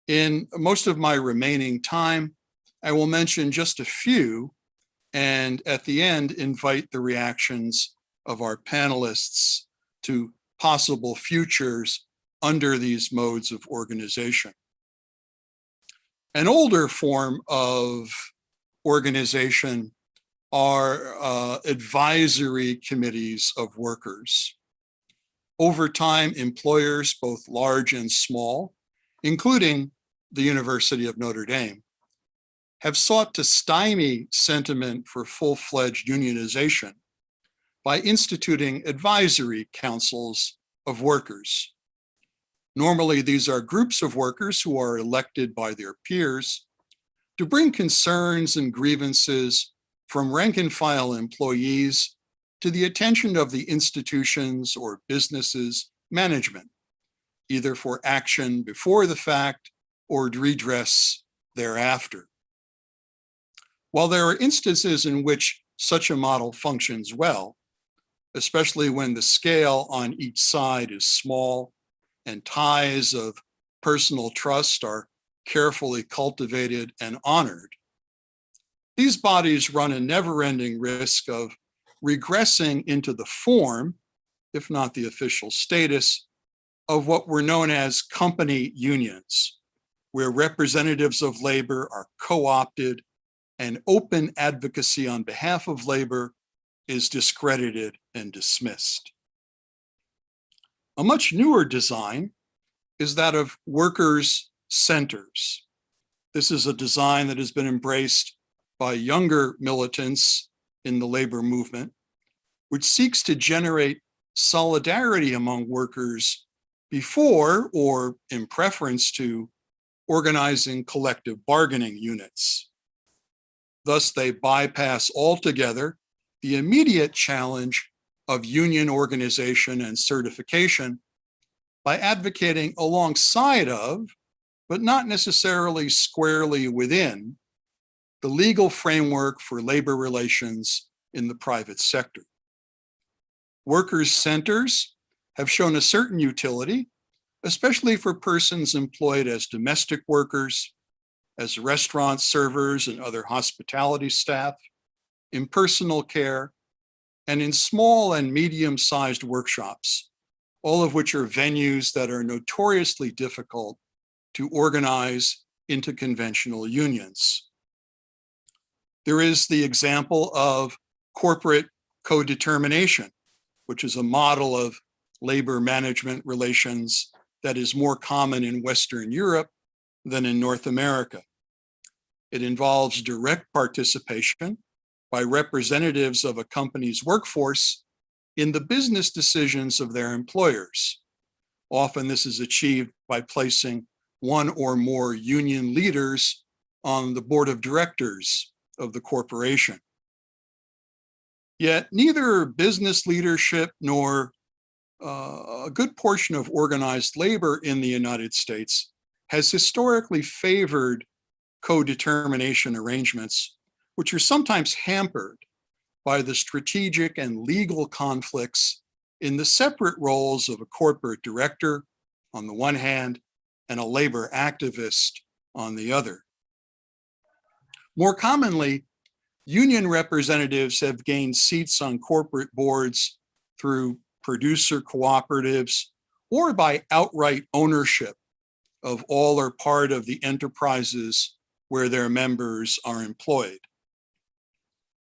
In most of my remaining time, I will mention just a few, and at the end, invite the reactions of our panelists to possible futures under these modes of organization. An older form of organization are advisory committees of workers. Over time, employers, both large and small, including the University of Notre Dame, have sought to stymie sentiment for full-fledged unionization by instituting advisory councils of workers. Normally, these are groups of workers who are elected by their peers to bring concerns and grievances from rank and file employees to the attention of the institutions or businesses' management, either for action before the fact or redress thereafter. While there are instances in which such a model functions well, especially when the scale on each side is small and ties of personal trust are carefully cultivated and honored, these bodies run a never-ending risk of regressing into the form, if not the official status, of what were known as company unions, where representatives of labor are co-opted and open advocacy on behalf of labor is discredited and dismissed. A much newer design is that of workers' centers. This is a design that has been embraced by younger militants in the labor movement, which seeks to generate solidarity among workers before or in preference to organizing collective bargaining units. Thus, they bypass altogether the immediate challenge of union organization and certification by advocating alongside of, but not necessarily squarely within, the legal framework for labor relations in the private sector. Workers' centers have shown a certain utility, especially for persons employed as domestic workers, as restaurant servers and other hospitality staff, in personal care, and in small and medium-sized workshops, all of which are venues that are notoriously difficult to organize into conventional unions. There is the example of corporate co-determination, which is a model of labor management relations that is more common in Western Europe than in North America. It involves direct participation by representatives of a company's workforce in the business decisions of their employers. Often this is achieved by placing one or more union leaders on the board of directors of the corporation. Yet neither business leadership nor a good portion of organized labor in the United States has historically favored co-determination arrangements, which are sometimes hampered by the strategic and legal conflicts in the separate roles of a corporate director on the one hand and a labor activist on the other. More commonly, union representatives have gained seats on corporate boards through producer cooperatives or by outright ownership of all or part of the enterprises where their members are employed.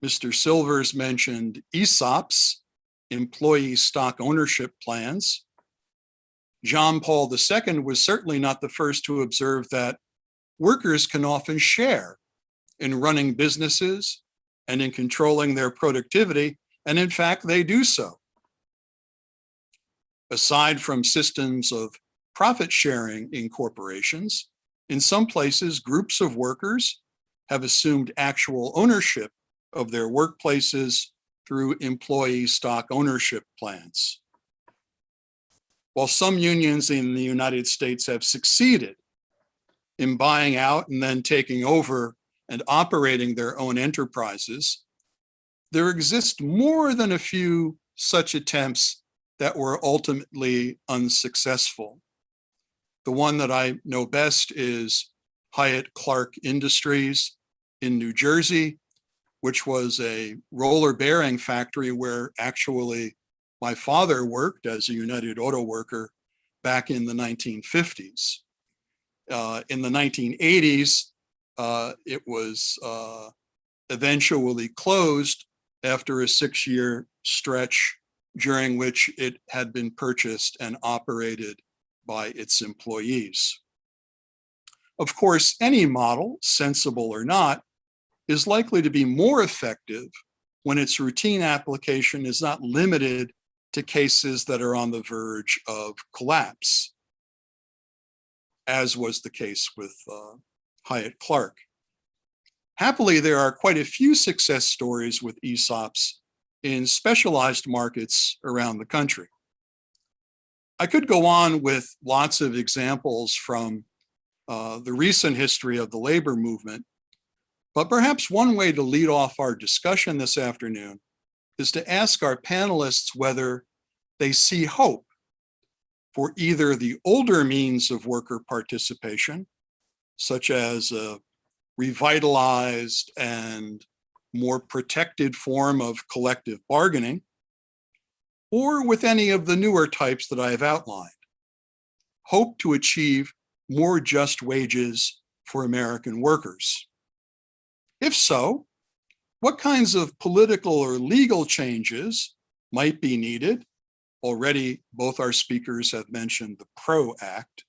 Mr. Silvers mentioned ESOPs, employee stock ownership plans. John Paul II was certainly not the first to observe that workers can often share in running businesses and in controlling their productivity, and in fact, they do so. Aside from systems of profit sharing in corporations, in some places, groups of workers have assumed actual ownership of their workplaces through employee stock ownership plans. While some unions in the United States have succeeded in buying out and then taking over and operating their own enterprises, there exist more than a few such attempts that were ultimately unsuccessful. The one that I know best is Hyatt Clark Industries in New Jersey, which was a roller bearing factory where actually my father worked as a United Auto worker back in the 1950s. In the 1980s, it was eventually closed after a 6-year stretch during which it had been purchased and operated by its employees. Of course, any model, sensible or not, is likely to be more effective when its routine application is not limited to cases that are on the verge of collapse, as was the case with Hyatt Clark. Happily, there are quite a few success stories with ESOPs in specialized markets around the country. I could go on with lots of examples from the recent history of the labor movement, but perhaps one way to lead off our discussion this afternoon is to ask our panelists whether they see hope for either the older means of worker participation, such as a revitalized and more protected form of collective bargaining, or with any of the newer types that I have outlined, hope to achieve more just wages for American workers? If so, what kinds of political or legal changes might be needed? Already, both our speakers have mentioned the PRO Act.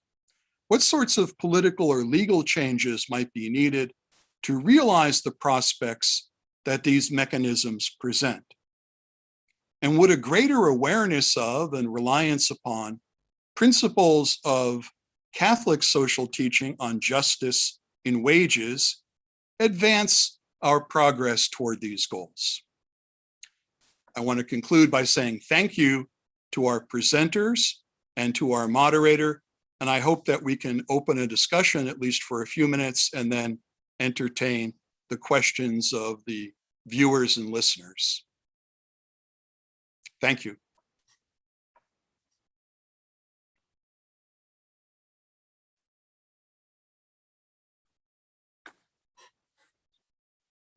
What sorts of political or legal changes might be needed to realize the prospects that these mechanisms present? And would a greater awareness of and reliance upon principles of Catholic social teaching on justice in wages advance our progress toward these goals? I want to conclude by saying thank you to our presenters and to our moderator, and I hope that we can open a discussion at least for a few minutes and then entertain the questions of the viewers and listeners. Thank you.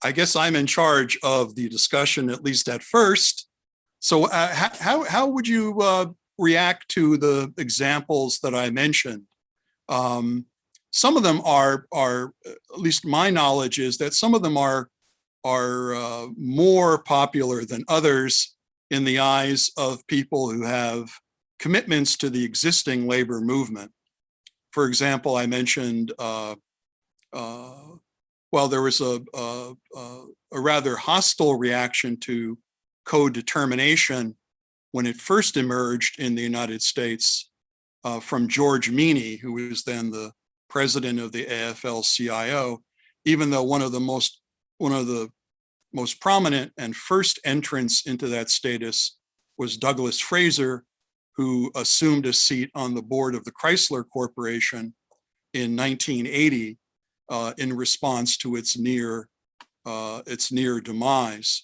I guess I'm in charge of the discussion, at least at first. So how would you react to the examples that I mentioned? Some of them are, at least my knowledge is that some of them are more popular than others in the eyes of people who have commitments to the existing labor movement. For example, I mentioned, well, there was a rather hostile reaction to co-determination when it first emerged in the United States from George Meany, who was then the president of the AFL-CIO, even though one of the most prominent and first entrants into that status was Douglas Fraser, who assumed a seat on the board of the Chrysler Corporation in 1980 in response to its near demise.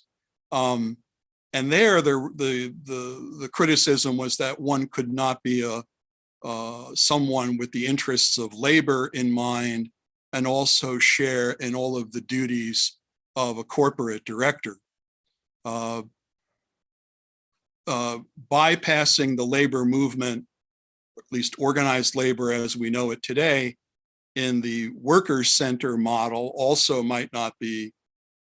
And there, the criticism was that one could not be someone with the interests of labor in mind and also share in all of the duties of a corporate director. Bypassing the labor movement, or at least organized labor as we know it today, in the workers' center model also might not be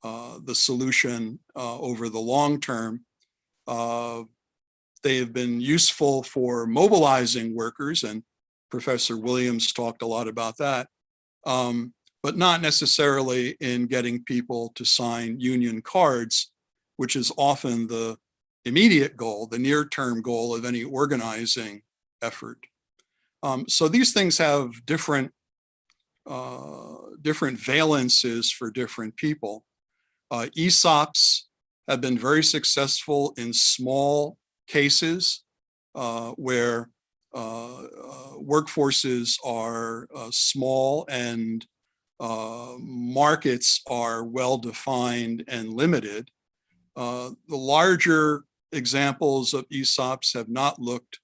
the solution over the long term. They have been useful for mobilizing workers, and Professor Williams talked a lot about that, but not necessarily in getting people to sign union cards, which is often the immediate goal, the near-term goal of any organizing effort. So these things have different valences for different people. ESOPs have been very successful in small cases where workforces are small and markets are well-defined and limited. The larger examples of ESOPs have not looked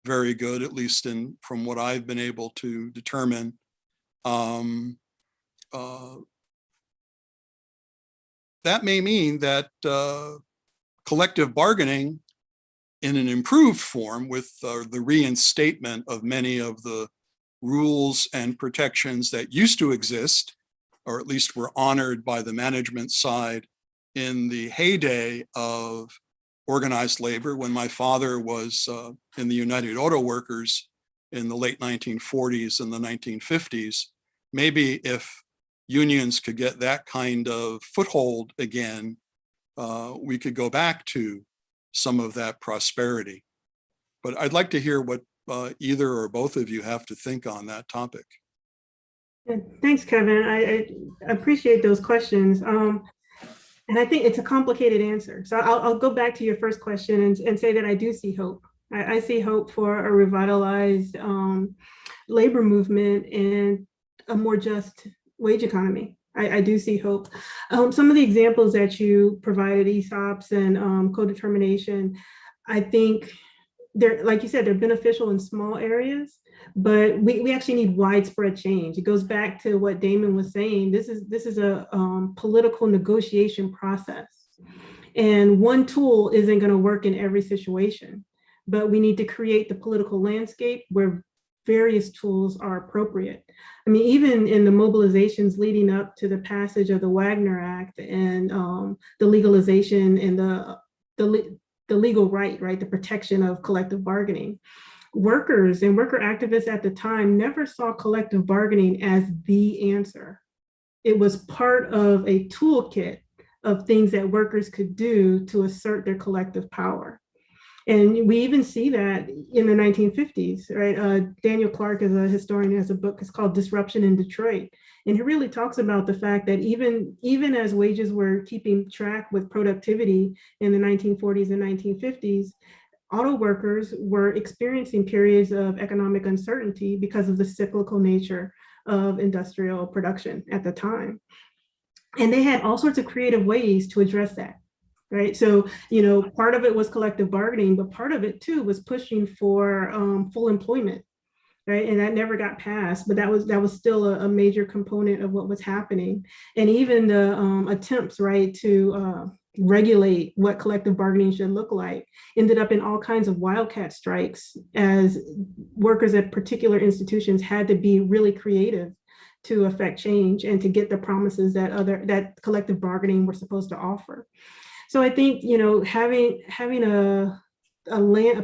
very good, at least from what I've been able to determine. That may mean that collective bargaining in an improved form with the reinstatement of many of the rules and protections that used to exist, or at least were honored by the management side in the heyday of organized labor when my father was in the United Auto Workers in the late 1940s and the 1950s. Maybe if unions could get that kind of foothold again, we could go back to some of that prosperity. But I'd like to hear what either or both of you have to think on that topic. Yeah, thanks, Kevin. I appreciate those questions. And I think it's a complicated answer. So I'll go back to your first question and say that I do see hope. I see hope for a revitalized labor movement and a more just wage economy. I do see hope. Some of the examples that you provided, ESOPs and co-determination, I think they're, like you said, they're beneficial in small areas, but we actually need widespread change. It goes back to what Damon was saying. This is a political negotiation process. And one tool isn't going to work in every situation, but we need to create the political landscape where various tools are appropriate. I mean, even in the mobilizations leading up to the passage of the Wagner Act and the legalization and the legal right, the protection of collective bargaining, workers and worker activists at the time never saw collective bargaining as the answer. It was part of a toolkit of things that workers could do to assert their collective power. And we even see that in the 1950s, right? Daniel Clark is a historian, has a book, it's called Disruption in Detroit. And he really talks about the fact that even as wages were keeping track with productivity in the 1940s and 1950s, auto workers were experiencing periods of economic uncertainty because of the cyclical nature of industrial production at the time. And they had all sorts of creative ways to address that. Right. So, part of it was collective bargaining, but part of it too was pushing for full employment. Right. And that never got passed, but that was still a major component of what was happening. And even the attempts, right, to regulate what collective bargaining should look like ended up in all kinds of wildcat strikes, as workers at particular institutions had to be really creative to affect change and to get the promises that collective bargaining were supposed to offer. So I think, having a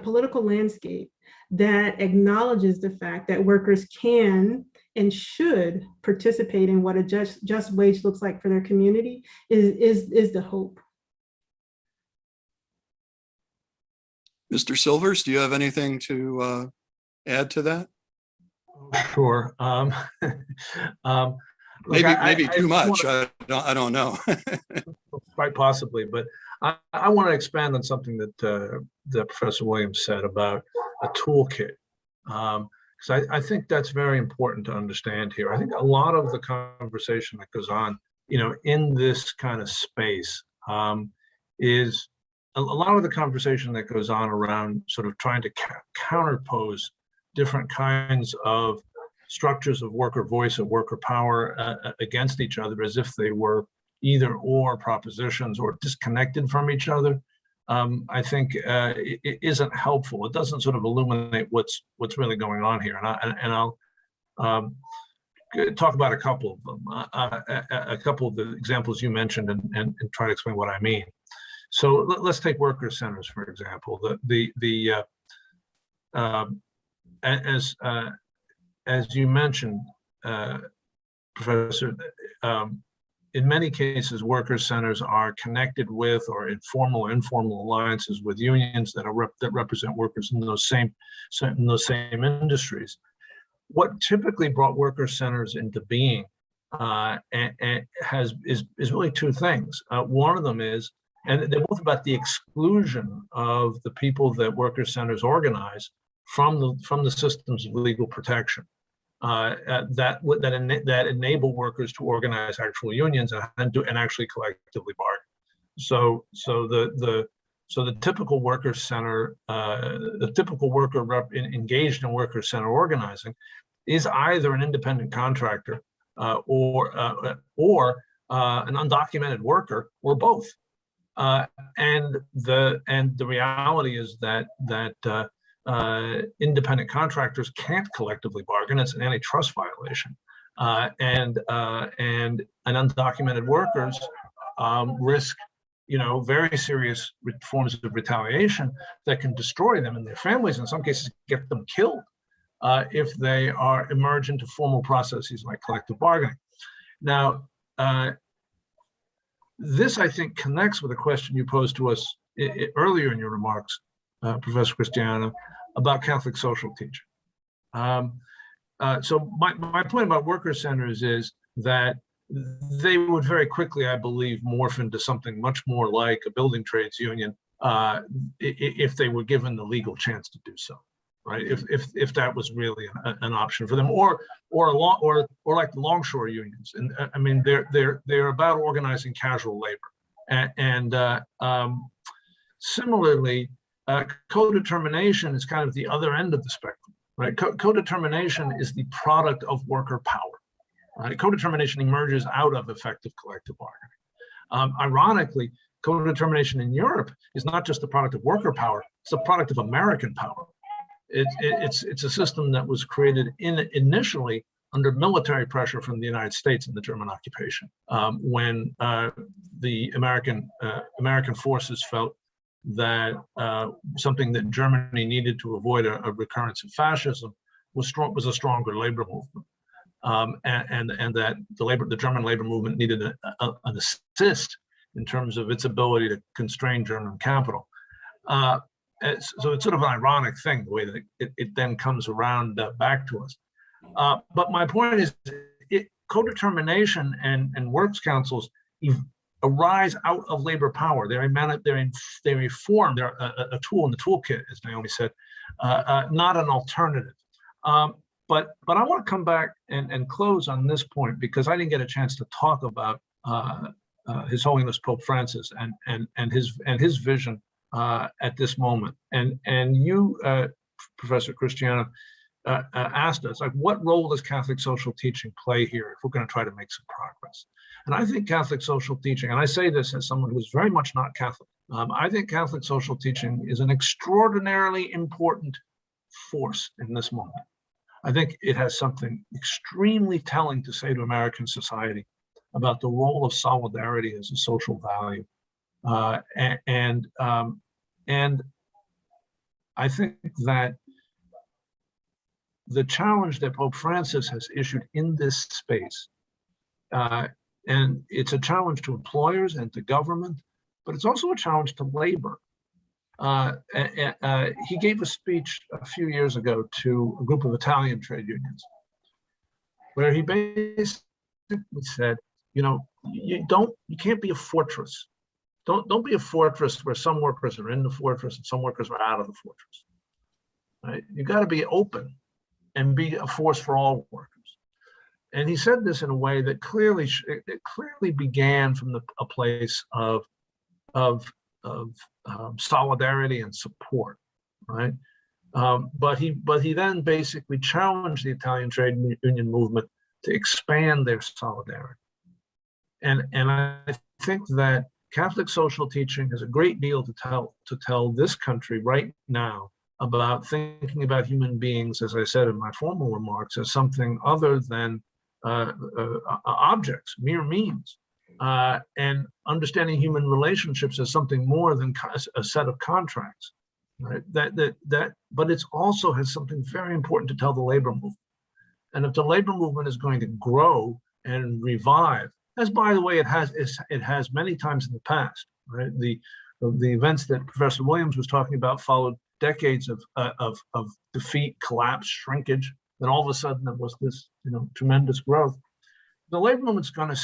political landscape that acknowledges the fact that workers can and should participate in what a just wage looks like for their community is the hope. Mr. Silvers, do you have anything to add to that? Sure. Maybe too much. I don't know. Quite possibly, but I want to expand on something that Professor Williams said about a toolkit, because I think that's very important to understand here. I think a lot of the conversation that goes on, in this kind of space, is a lot of the conversation that goes on around sort of trying to counterpose different kinds of structures of worker voice and worker power against each other, as if they were either or propositions or disconnected from each other. I think it isn't helpful. It doesn't sort of illuminate what's really going on here. And I'll talk about a couple of them, a couple of the examples you mentioned, and try to explain what I mean. So let's take worker centers, for example. As you mentioned, Professor, in many cases, worker centers are connected with or in formal or informal alliances with unions that represent workers in those same industries. What typically brought worker centers into being is really two things. One of them is, and they're both about the exclusion of the people that worker centers organize from the systems of legal protection that enable workers to organize actual unions and actually collectively bargain. So the typical worker center, the typical worker engaged in worker center organizing is either an independent contractor or an undocumented worker, or both. And the reality is that independent contractors can't collectively bargain. It's an antitrust violation, and undocumented workers risk, very serious forms of retaliation that can destroy them and their families. In some cases, get them killed if they emerge into formal processes like collective bargaining. Now, this, I think, connects with a question you posed to us earlier in your remarks, Professor Christiano, about Catholic social teaching. So my point about worker centers is that they would very quickly, I believe, morph into something much more like a building trades union if they were given the legal chance to do so, right? If that was really an option for them, or like the longshore unions. And I mean, they're about organizing casual labor, and similarly, Co-determination is kind of the other end of the spectrum, right? Co-determination is the product of worker power. Right? Co-determination emerges out of effective collective bargaining. Ironically, co-determination in Europe is not just the product of worker power, it's the product of American power. It's a system that was created initially under military pressure from the United States in the German occupation, when the American forces felt that something that Germany needed to avoid a recurrence of fascism was a stronger labor movement, and that the German labor movement needed an assist in terms of its ability to constrain German capital. So it's sort of an ironic thing, the way that it then comes around back to us. But my point is, co-determination and works councils arise out of labor power. They're a form, they're a tool in the toolkit, as Naomi said, not an alternative. But I want to come back and close on this point, because I didn't get a chance to talk about His Holiness Pope Francis and his vision at this moment. And you, Professor Christiano, asked us, like, what role does Catholic social teaching play here if we're going to try to make some progress? And I think Catholic social teaching, and I say this as someone who's very much not Catholic, I think Catholic social teaching is an extraordinarily important force in this moment. I think it has something extremely telling to say to American society about the role of solidarity as a social value. And I think that the challenge that Pope Francis has issued in this space, and it's a challenge to employers and to government, but it's also a challenge to labor. He gave a speech a few years ago to a group of Italian trade unions, where he basically said, you can't be a fortress. Don't be a fortress where some workers are in the fortress and some workers are out of the fortress. Right? You got to be open and be a force for all workers. And he said this in a way that clearly began from a place of solidarity and support, right? But he then basically challenged the Italian trade union movement to expand their solidarity. And I think that Catholic social teaching has a great deal to tell this country right now about thinking about human beings, as I said in my formal remarks, as something other than objects, mere means, and understanding human relationships as something more than a set of contracts. Right? But it also has something very important to tell the labor movement. And if the labor movement is going to grow and revive, as by the way it has many times in the past, right? The events that Professor Williams was talking about followed decades of defeat, collapse, shrinkage. Then all of a sudden there was this tremendous growth. The labor movement's going to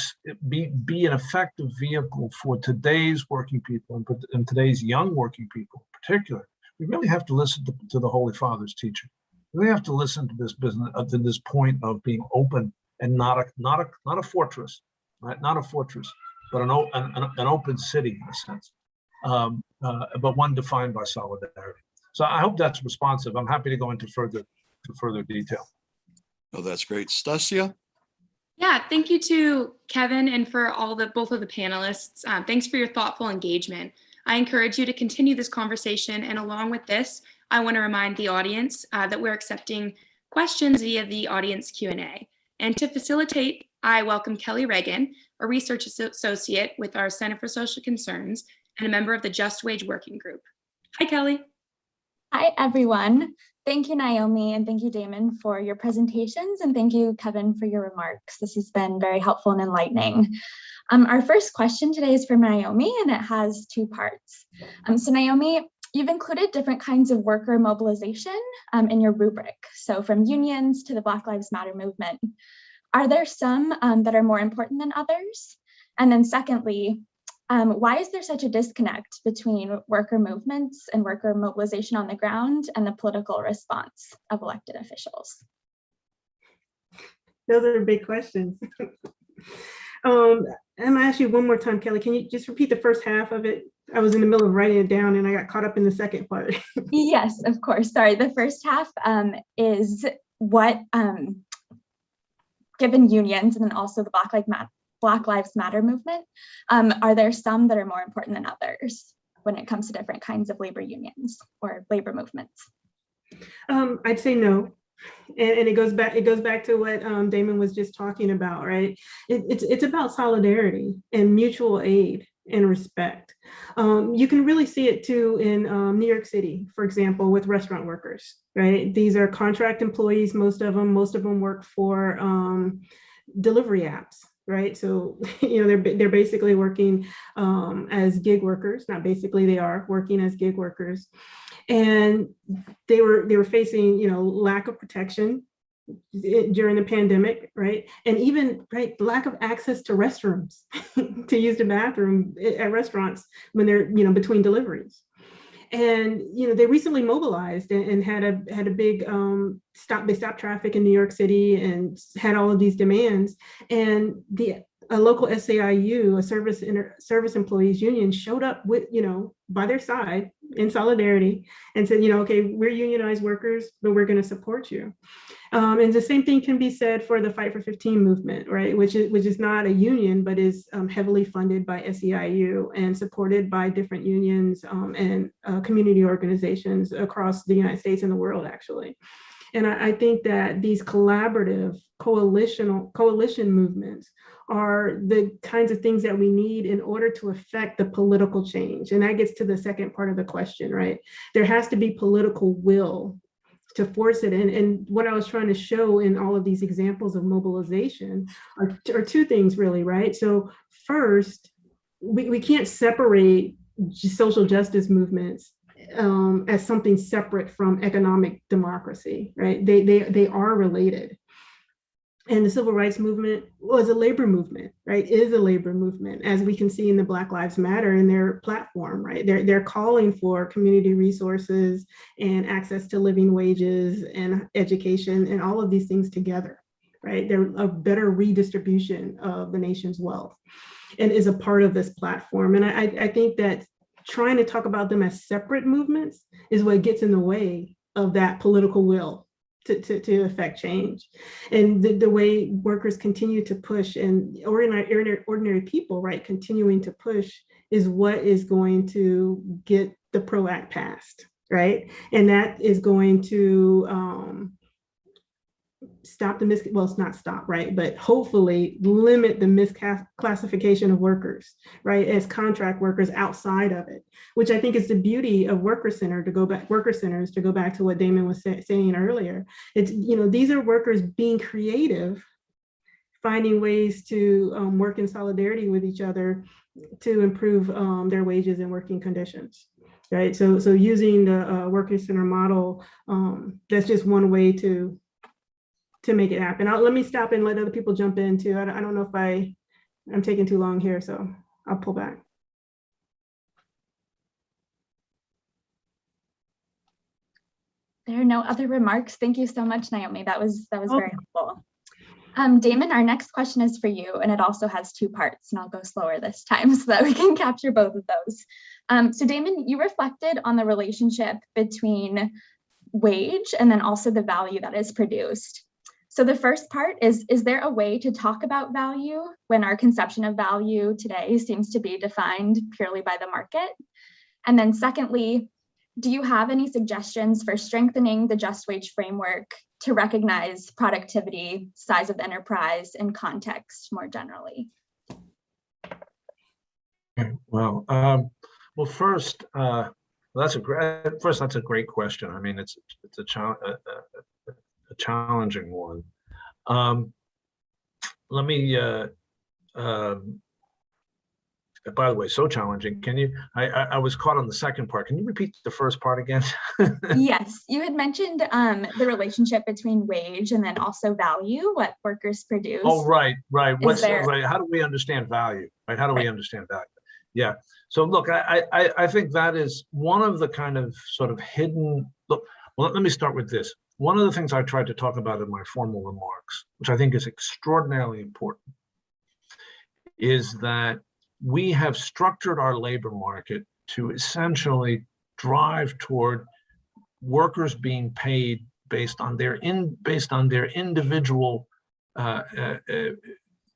be an effective vehicle for today's working people and today's young working people in particular. We really have to listen to the Holy Father's teaching. We have to listen to this business, to this point of being open and not a fortress, right? Not a fortress, but an open city in a sense, but one defined by solidarity. So I hope that's responsive. I'm happy to go into further detail. Oh, that's great. Stasia? Yeah, thank you to Kevin and for both of the panelists. Thanks for your thoughtful engagement. I encourage you to continue this conversation. And along with this, I want to remind the audience that we're accepting questions via the audience Q&A. And to facilitate, I welcome Kelly Reagan, a research associate with our Center for Social Concerns and a member of the Just Wage Working Group. Hi, Kelly. Hi, everyone. Thank you, Naomi, and thank you, Damon, for your presentations, and thank you, Kevin, for your remarks. This has been very helpful and enlightening. Our first question today is from Naomi, and it has two parts. So Naomi, you've included different kinds of worker mobilization in your rubric, so from unions to the Black Lives Matter movement. Are there some that are more important than others? And then secondly, why is there such a disconnect between worker movements and worker mobilization on the ground and the political response of elected officials? Those are big questions. I'm gonna ask you one more time, Kelly. Can you just repeat the first half of it? I was in the middle of writing it down and I got caught up in the second part. Yes, of course. Sorry. The first half is what, given unions and then also the Black Lives Matter movement, are there some that are more important than others when it comes to different kinds of labor unions or labor movements? I'd say no. And it goes back to what Damon was just talking about, right? It's about solidarity and mutual aid and respect. You can really see it too in New York City, for example, with restaurant workers, right? These are contract employees, most of them work for delivery apps, right? So, they're basically working as gig workers, not basically, they are working as gig workers. And they were facing, lack of protection during the pandemic, right? And even lack of access to restrooms to use the bathroom at restaurants when they're, between deliveries. And they recently mobilized and had a big they stopped traffic in New York City and had all of these demands. And a local SAIU, a service employees union, showed up with, by their side in solidarity and said, okay, we're unionized workers, but we're going to support you. And the same thing can be said for the Fight for 15 movement, right? Which is not a union, but is heavily funded by SEIU and supported by different unions and community organizations across the United States and the world, actually. And I think that these collaborative coalition movements are the kinds of things that we need in order to affect the political change. And that gets to the second part of the question, right? There has to be political will to force it. And what I was trying to show in all of these examples of mobilization are two things, really, right? So first, we can't separate social justice movements as something separate from economic democracy, right? They are related. And the civil rights movement was a labor movement, right? Is a labor movement, as we can see in the Black Lives Matter in their platform, right? They're calling for community resources and access to living wages and education and all of these things together, right? They're a better redistribution of the nation's wealth and is a part of this platform. And I think that trying to talk about them as separate movements is what gets in the way of that political will to affect change. And the way workers continue to push and ordinary people, right, continuing to push is what is going to get the PRO Act passed, right? And that is going to stop the well, it's not stop, right? But hopefully limit the misclassification of workers, right, as contract workers outside of it, which I think is the beauty of worker centers, to go back to what Damon was saying earlier. It's, these are workers being creative, finding ways to work in solidarity with each other to improve their wages and working conditions. Right. So using the worker center model, that's just one way to make it happen. Let me stop and let other people jump in too. I don't know if I'm taking too long here, so I'll pull back. There are no other remarks. Thank you so much, Naomi. That was very helpful. Damon, our next question is for you, and it also has two parts, and I'll go slower this time so that we can capture both of those. So Damon, you reflected on the relationship between wage and then also the value that is produced. So the first part is there a way to talk about value when our conception of value today seems to be defined purely by the market? And then secondly, do you have any suggestions for strengthening the just wage framework to recognize productivity, size of the enterprise, and context more generally? Okay, well, first, that's a great question. I mean, it's a challenging one. Let me, by the way, so challenging. Can you, I was caught on the second part. Can you repeat the first part again? Yes, you had mentioned the relationship between wage and then also value, what workers produce. Oh, right. Right. How do we understand value? Right. How do we understand value? Yeah. So look, I think that is one of the kind of sort of hidden, look, well, let me start with this. One of the things I tried to talk about in my formal remarks, which I think is extraordinarily important, is that we have structured our labor market to essentially drive toward workers being paid based on their individual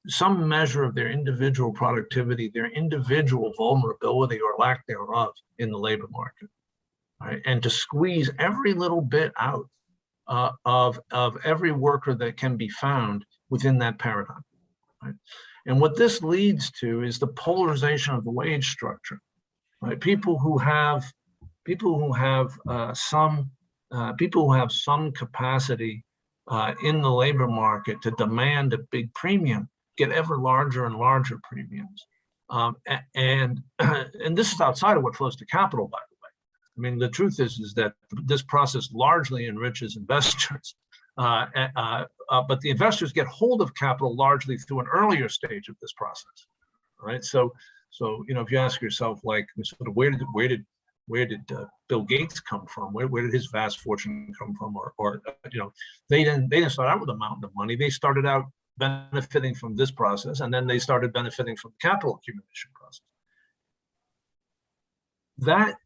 some measure of their individual productivity, their individual vulnerability or lack thereof in the labor market, right? And to squeeze every little bit out of every worker that can be found within that paradigm, right? And what this leads to is the polarization of the wage structure, right? People who have some capacity in the labor market to demand a big premium get ever larger and larger premiums. And this is outside of what flows to capital, by the way. I mean, the truth is that this process largely enriches investors, but the investors get hold of capital largely through an earlier stage of this process, right? So if you ask yourself, like, sort of where did Bill Gates come from? Where did his vast fortune come from? Or they didn't start out with a mountain of money. They started out benefiting from this process, and then they started benefiting from the capital accumulation process. That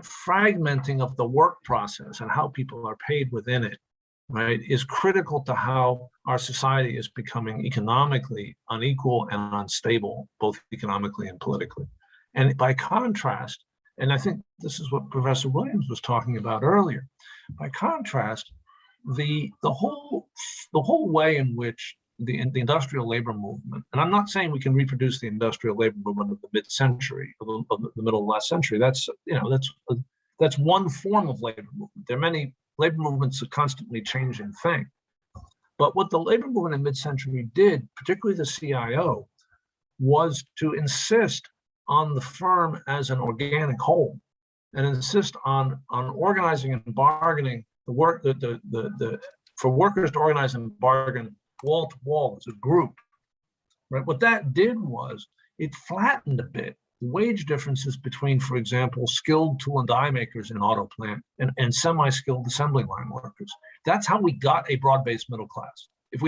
fragmenting of the work process and how people are paid within it, right, is critical to how our society is becoming economically unequal and unstable, both economically and politically. And by contrast, and I think this is what Professor Williams was talking about earlier, by contrast, the whole way in which the industrial labor movement, and I'm not saying we can reproduce the industrial labor movement of the mid-century, of the middle of last century. That's one form of labor movement. There are many labor movements, a constantly changing thing. But what the labor movement in mid-century did, particularly the CIO, was to insist on the firm as an organic whole, and insist on organizing and bargaining the work for workers to organize and bargain wall to wall as a group, right? What that did was it flattened a bit the wage differences between, for example, skilled tool and die makers in auto plant and semi-skilled assembly line workers. That's how we got a broad-based middle class. If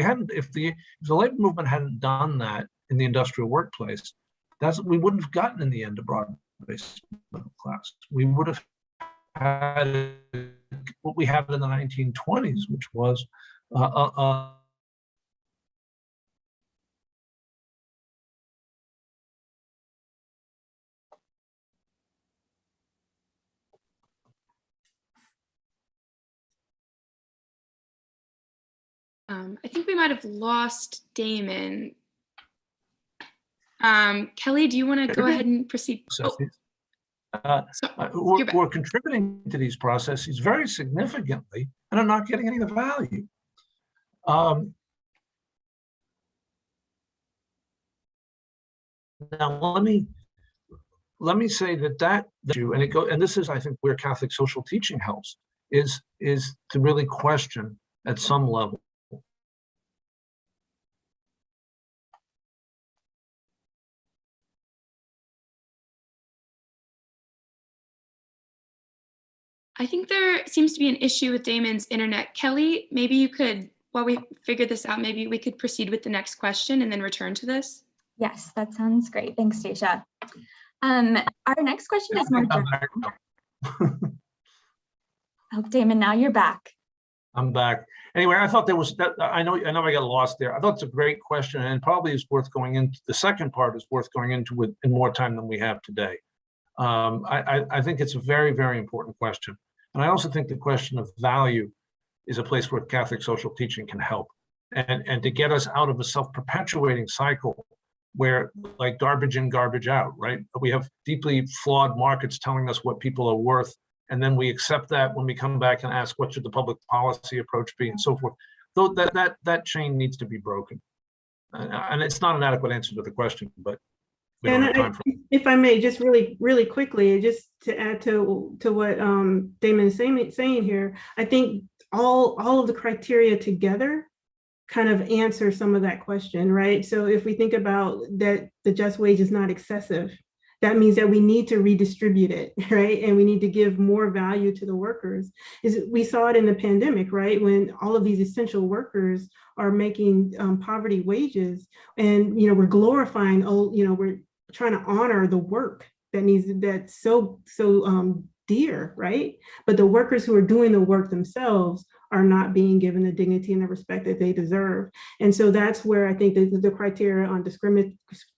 the labor movement hadn't done that in the industrial workplace, we wouldn't have gotten in the end a broad-based middle class. We would have had what we have in the 1920s, which was I think we might have lost Damon. Kelly, do you want to go ahead and proceed? Who are contributing to these processes very significantly and are not getting any of the value. Now let me say that and this is, I think, where Catholic social teaching helps, is to really question at some level I think there seems to be an issue with Damon's internet. Kelly, maybe you could, while we figure this out, maybe we could proceed with the next question and then return to this. Yes, that sounds great. Thanks, Stacia. Our next question is more general. Oh, Damon, now you're back. I'm back. Anyway, I thought there was that. I know I got lost there. I thought it's a great question, and probably is worth going into. The second part is worth going into in more time than we have today. I think it's a very, very important question. And I also think the question of value is a place where Catholic social teaching can help, and to get us out of a self-perpetuating cycle where, like, garbage in, garbage out, right? We have deeply flawed markets telling us what people are worth, and then we accept that when we come back and ask what should the public policy approach be, and so forth. Though that chain needs to be broken. And it's not an adequate answer to the question, but we don't have time for it. If I may, just really quickly, just to add to what Damon is saying here, I think all of the criteria together kind of answer some of that question, right? So if we think about that, the just wage is not excessive, that means that we need to redistribute it, right? And we need to give more value to the workers. We saw it in the pandemic, right? When all of these essential workers are making poverty wages, and we're glorifying, we're trying to honor the work that's so dear, right? But the workers who are doing the work themselves are not being given the dignity and the respect that they deserve. And so that's where I think the criteria on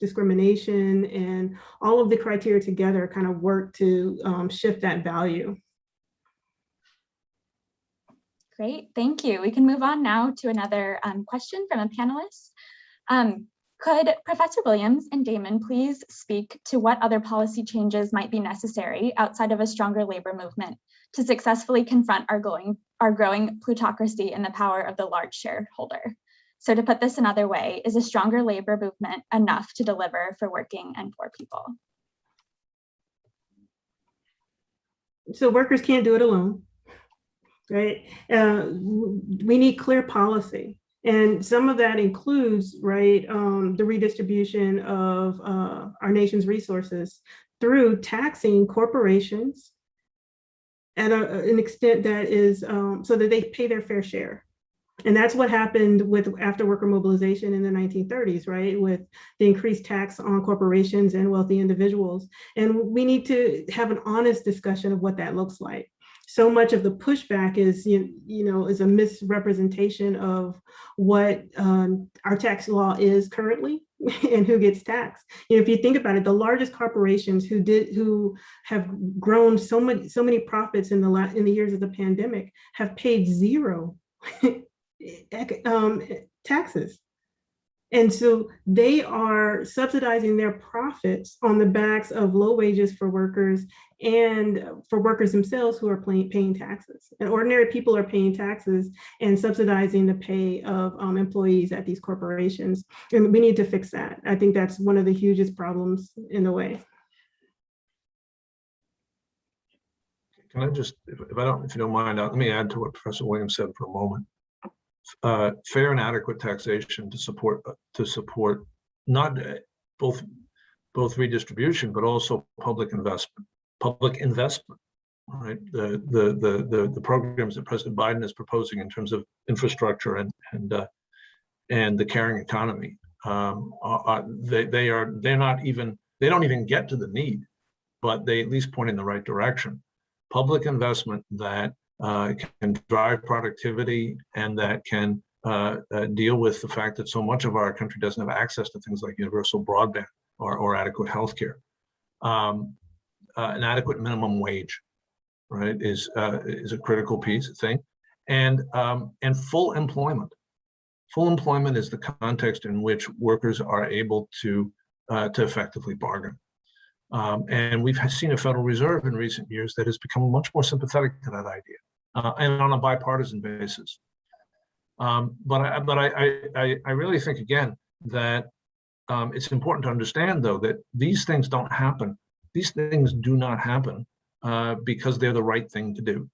discrimination and all of the criteria together kind of work to shift that value. Great, thank you. We can move on now to another question from a panelist. Could Professor Williams and Damon please speak to what other policy changes might be necessary outside of a stronger labor movement to successfully confront our growing plutocracy and the power of the large shareholder? So to put this another way, is a stronger labor movement enough to deliver for working and poor people? So workers can't do it alone, right? We need clear policy. And some of that includes, right, the redistribution of our nation's resources through taxing corporations at an extent that is so that they pay their fair share. And that's what happened with after worker mobilization in the 1930s, right, with the increased tax on corporations and wealthy individuals. And we need to have an honest discussion of what that looks like. So much of the pushback is, is a misrepresentation of what our tax law is currently and who gets taxed. If you think about it, the largest corporations who have grown so many profits in the years of the pandemic have paid zero taxes. And so they are subsidizing their profits on the backs of low wages for workers and for workers themselves who are paying taxes. And ordinary people are paying taxes and subsidizing the pay of employees at these corporations. And we need to fix that. I think that's one of the hugest problems in the way. Can I just, if you don't mind, let me add to what Professor Williams said for a moment. Fair and adequate taxation to support not both redistribution but also public investment. Right, the programs that President Biden is proposing in terms of infrastructure and the caring economy, they don't even get to the need, but they at least point in the right direction. Public investment that can drive productivity and that can deal with the fact that so much of our country doesn't have access to things like universal broadband or adequate healthcare. An adequate minimum wage, right, is a critical thing, and full employment. Full employment is the context in which workers are able to effectively bargain. And we've seen a Federal Reserve in recent years that has become much more sympathetic to that idea, and on a bipartisan basis. But I really think, again, that it's important to understand, though, that these things don't happen. These things do not happen because they're the right thing to do.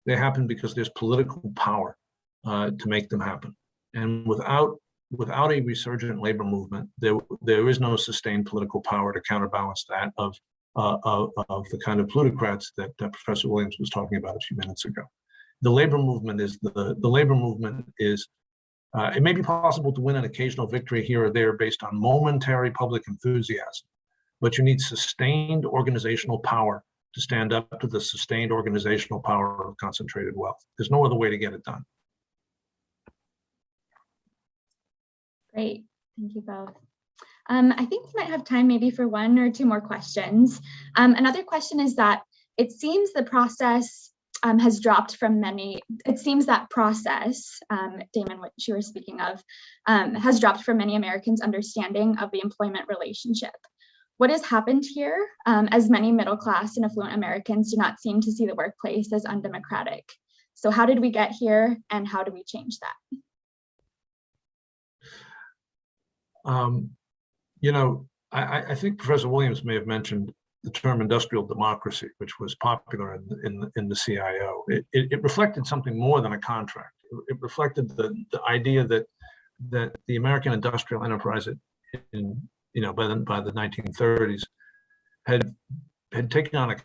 They happen because there's political power to make them happen. And without a resurgent labor movement, there is no sustained political power to counterbalance that of the kind of plutocrats that Professor Williams was talking about a few minutes ago. The labor movement is it may be possible to win an occasional victory here or there based on momentary public enthusiasm, but you need sustained organizational power to stand up to the sustained organizational power of concentrated wealth. There's no other way to get it done. Great, thank you both. I think we might have time maybe for one or two more questions. Another question is that it seems the process has dropped from many, it seems that process, Damon, what you were speaking of, has dropped from many Americans' understanding of the employment relationship. What has happened here, as many middle class and affluent Americans do not seem to see the workplace as undemocratic? So how did we get here and how do we change that? I think Professor Williams may have mentioned the term industrial democracy, which was popular in the CIO. It reflected something more than a contract. It reflected the idea that the American industrial enterprise by the 1930s had taken on a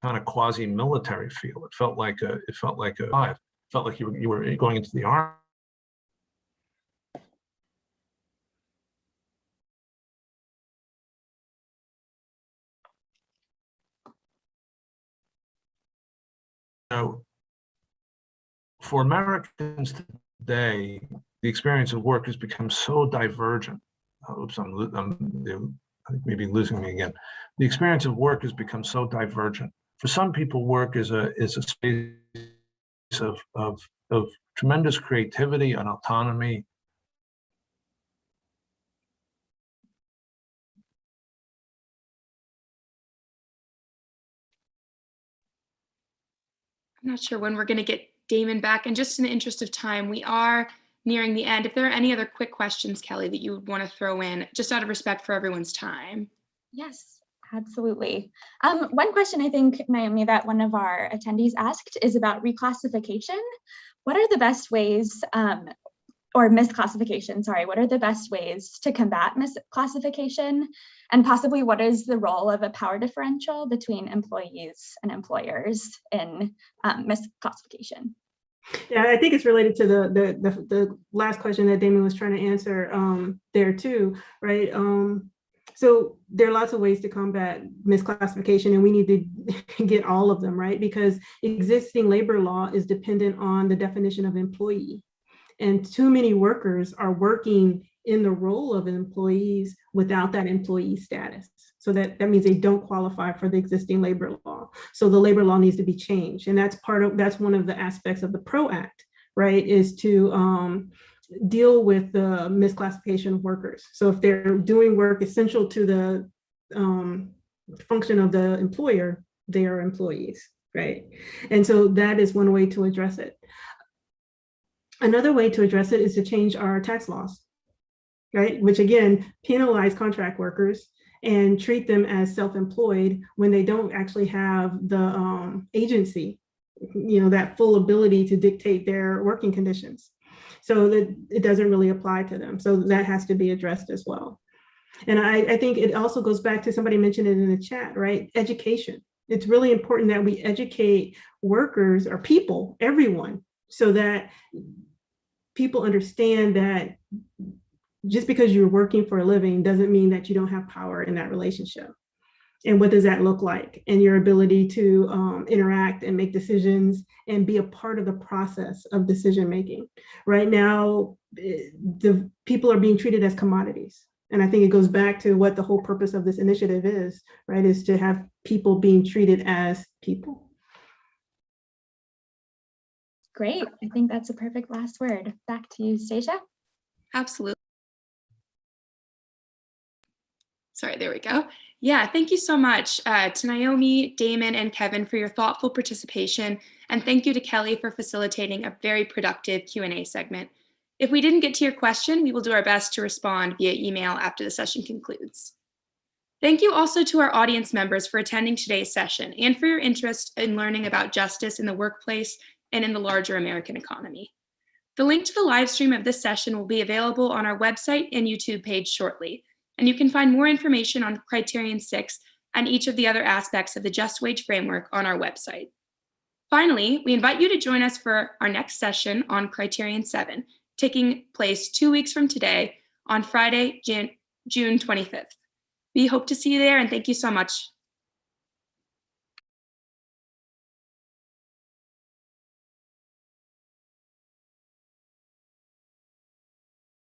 kind of quasi-military feel. It felt like you were going into the army. for Americans today, the experience of work has become so divergent. Oops, I think maybe losing me again. The experience of work has become so divergent. For some people, work is a space of tremendous creativity and autonomy. I'm not sure when we're going to get Damon back. And just in the interest of time, we are nearing the end. If there are any other quick questions, Kelly, that you would want to throw in, just out of respect for everyone's time. Yes, absolutely. One question I think, Naomi, that one of our attendees asked is about reclassification. What are the best ways, or misclassification, sorry, what are the best ways to combat misclassification? And possibly what is the role of a power differential between employees and employers in misclassification? Yeah, I think it's related to the last question that Damon was trying to answer there too, right? So there are lots of ways to combat misclassification, and we need to get all of them, right? Because existing labor law is dependent on the definition of employee. And too many workers are working in the role of employees without that employee status. So that means they don't qualify for the existing labor law. So the labor law needs to be changed. And that's one of the aspects of the PRO Act, right, is to deal with the misclassification of workers. So if they're doing work essential to the function of the employer, they are employees, right? And so that is one way to address it. Another way to address it is to change our tax laws, right? Which again, penalize contract workers and treat them as self-employed when they don't actually have the agency, that full ability to dictate their working conditions. So that it doesn't really apply to them. So that has to be addressed as well. And I think it also goes back to, somebody mentioned it in the chat, right? Education. It's really important that we educate workers or people, everyone, so that people understand that just because you're working for a living doesn't mean that you don't have power in that relationship. And what does that look like? And your ability to interact and make decisions and be a part of the process of decision making. Right now, the people are being treated as commodities. And I think it goes back to what the whole purpose of this initiative is, right? Is to have people being treated as people. Great. I think that's a perfect last word. Back to you, Stasia. Absolutely. Sorry, there we go. Yeah, thank you so much to Naomi, Damon, and Kevin for your thoughtful participation. And thank you to Kelly for facilitating a very productive Q&A segment. If we didn't get to your question, we will do our best to respond via email after the session concludes. Thank you also to our audience members for attending today's session and for your interest in learning about justice in the workplace and in the larger American economy. The link to the live stream of this session will be available on our website and YouTube page shortly, and you can find more information on Criterion 6 and each of the other aspects of the Just Wage framework on our website. Finally, we invite you to join us for our next session on Criterion 7, taking place 2 weeks from today on Friday, June 25th. We hope to see you there, and thank you so much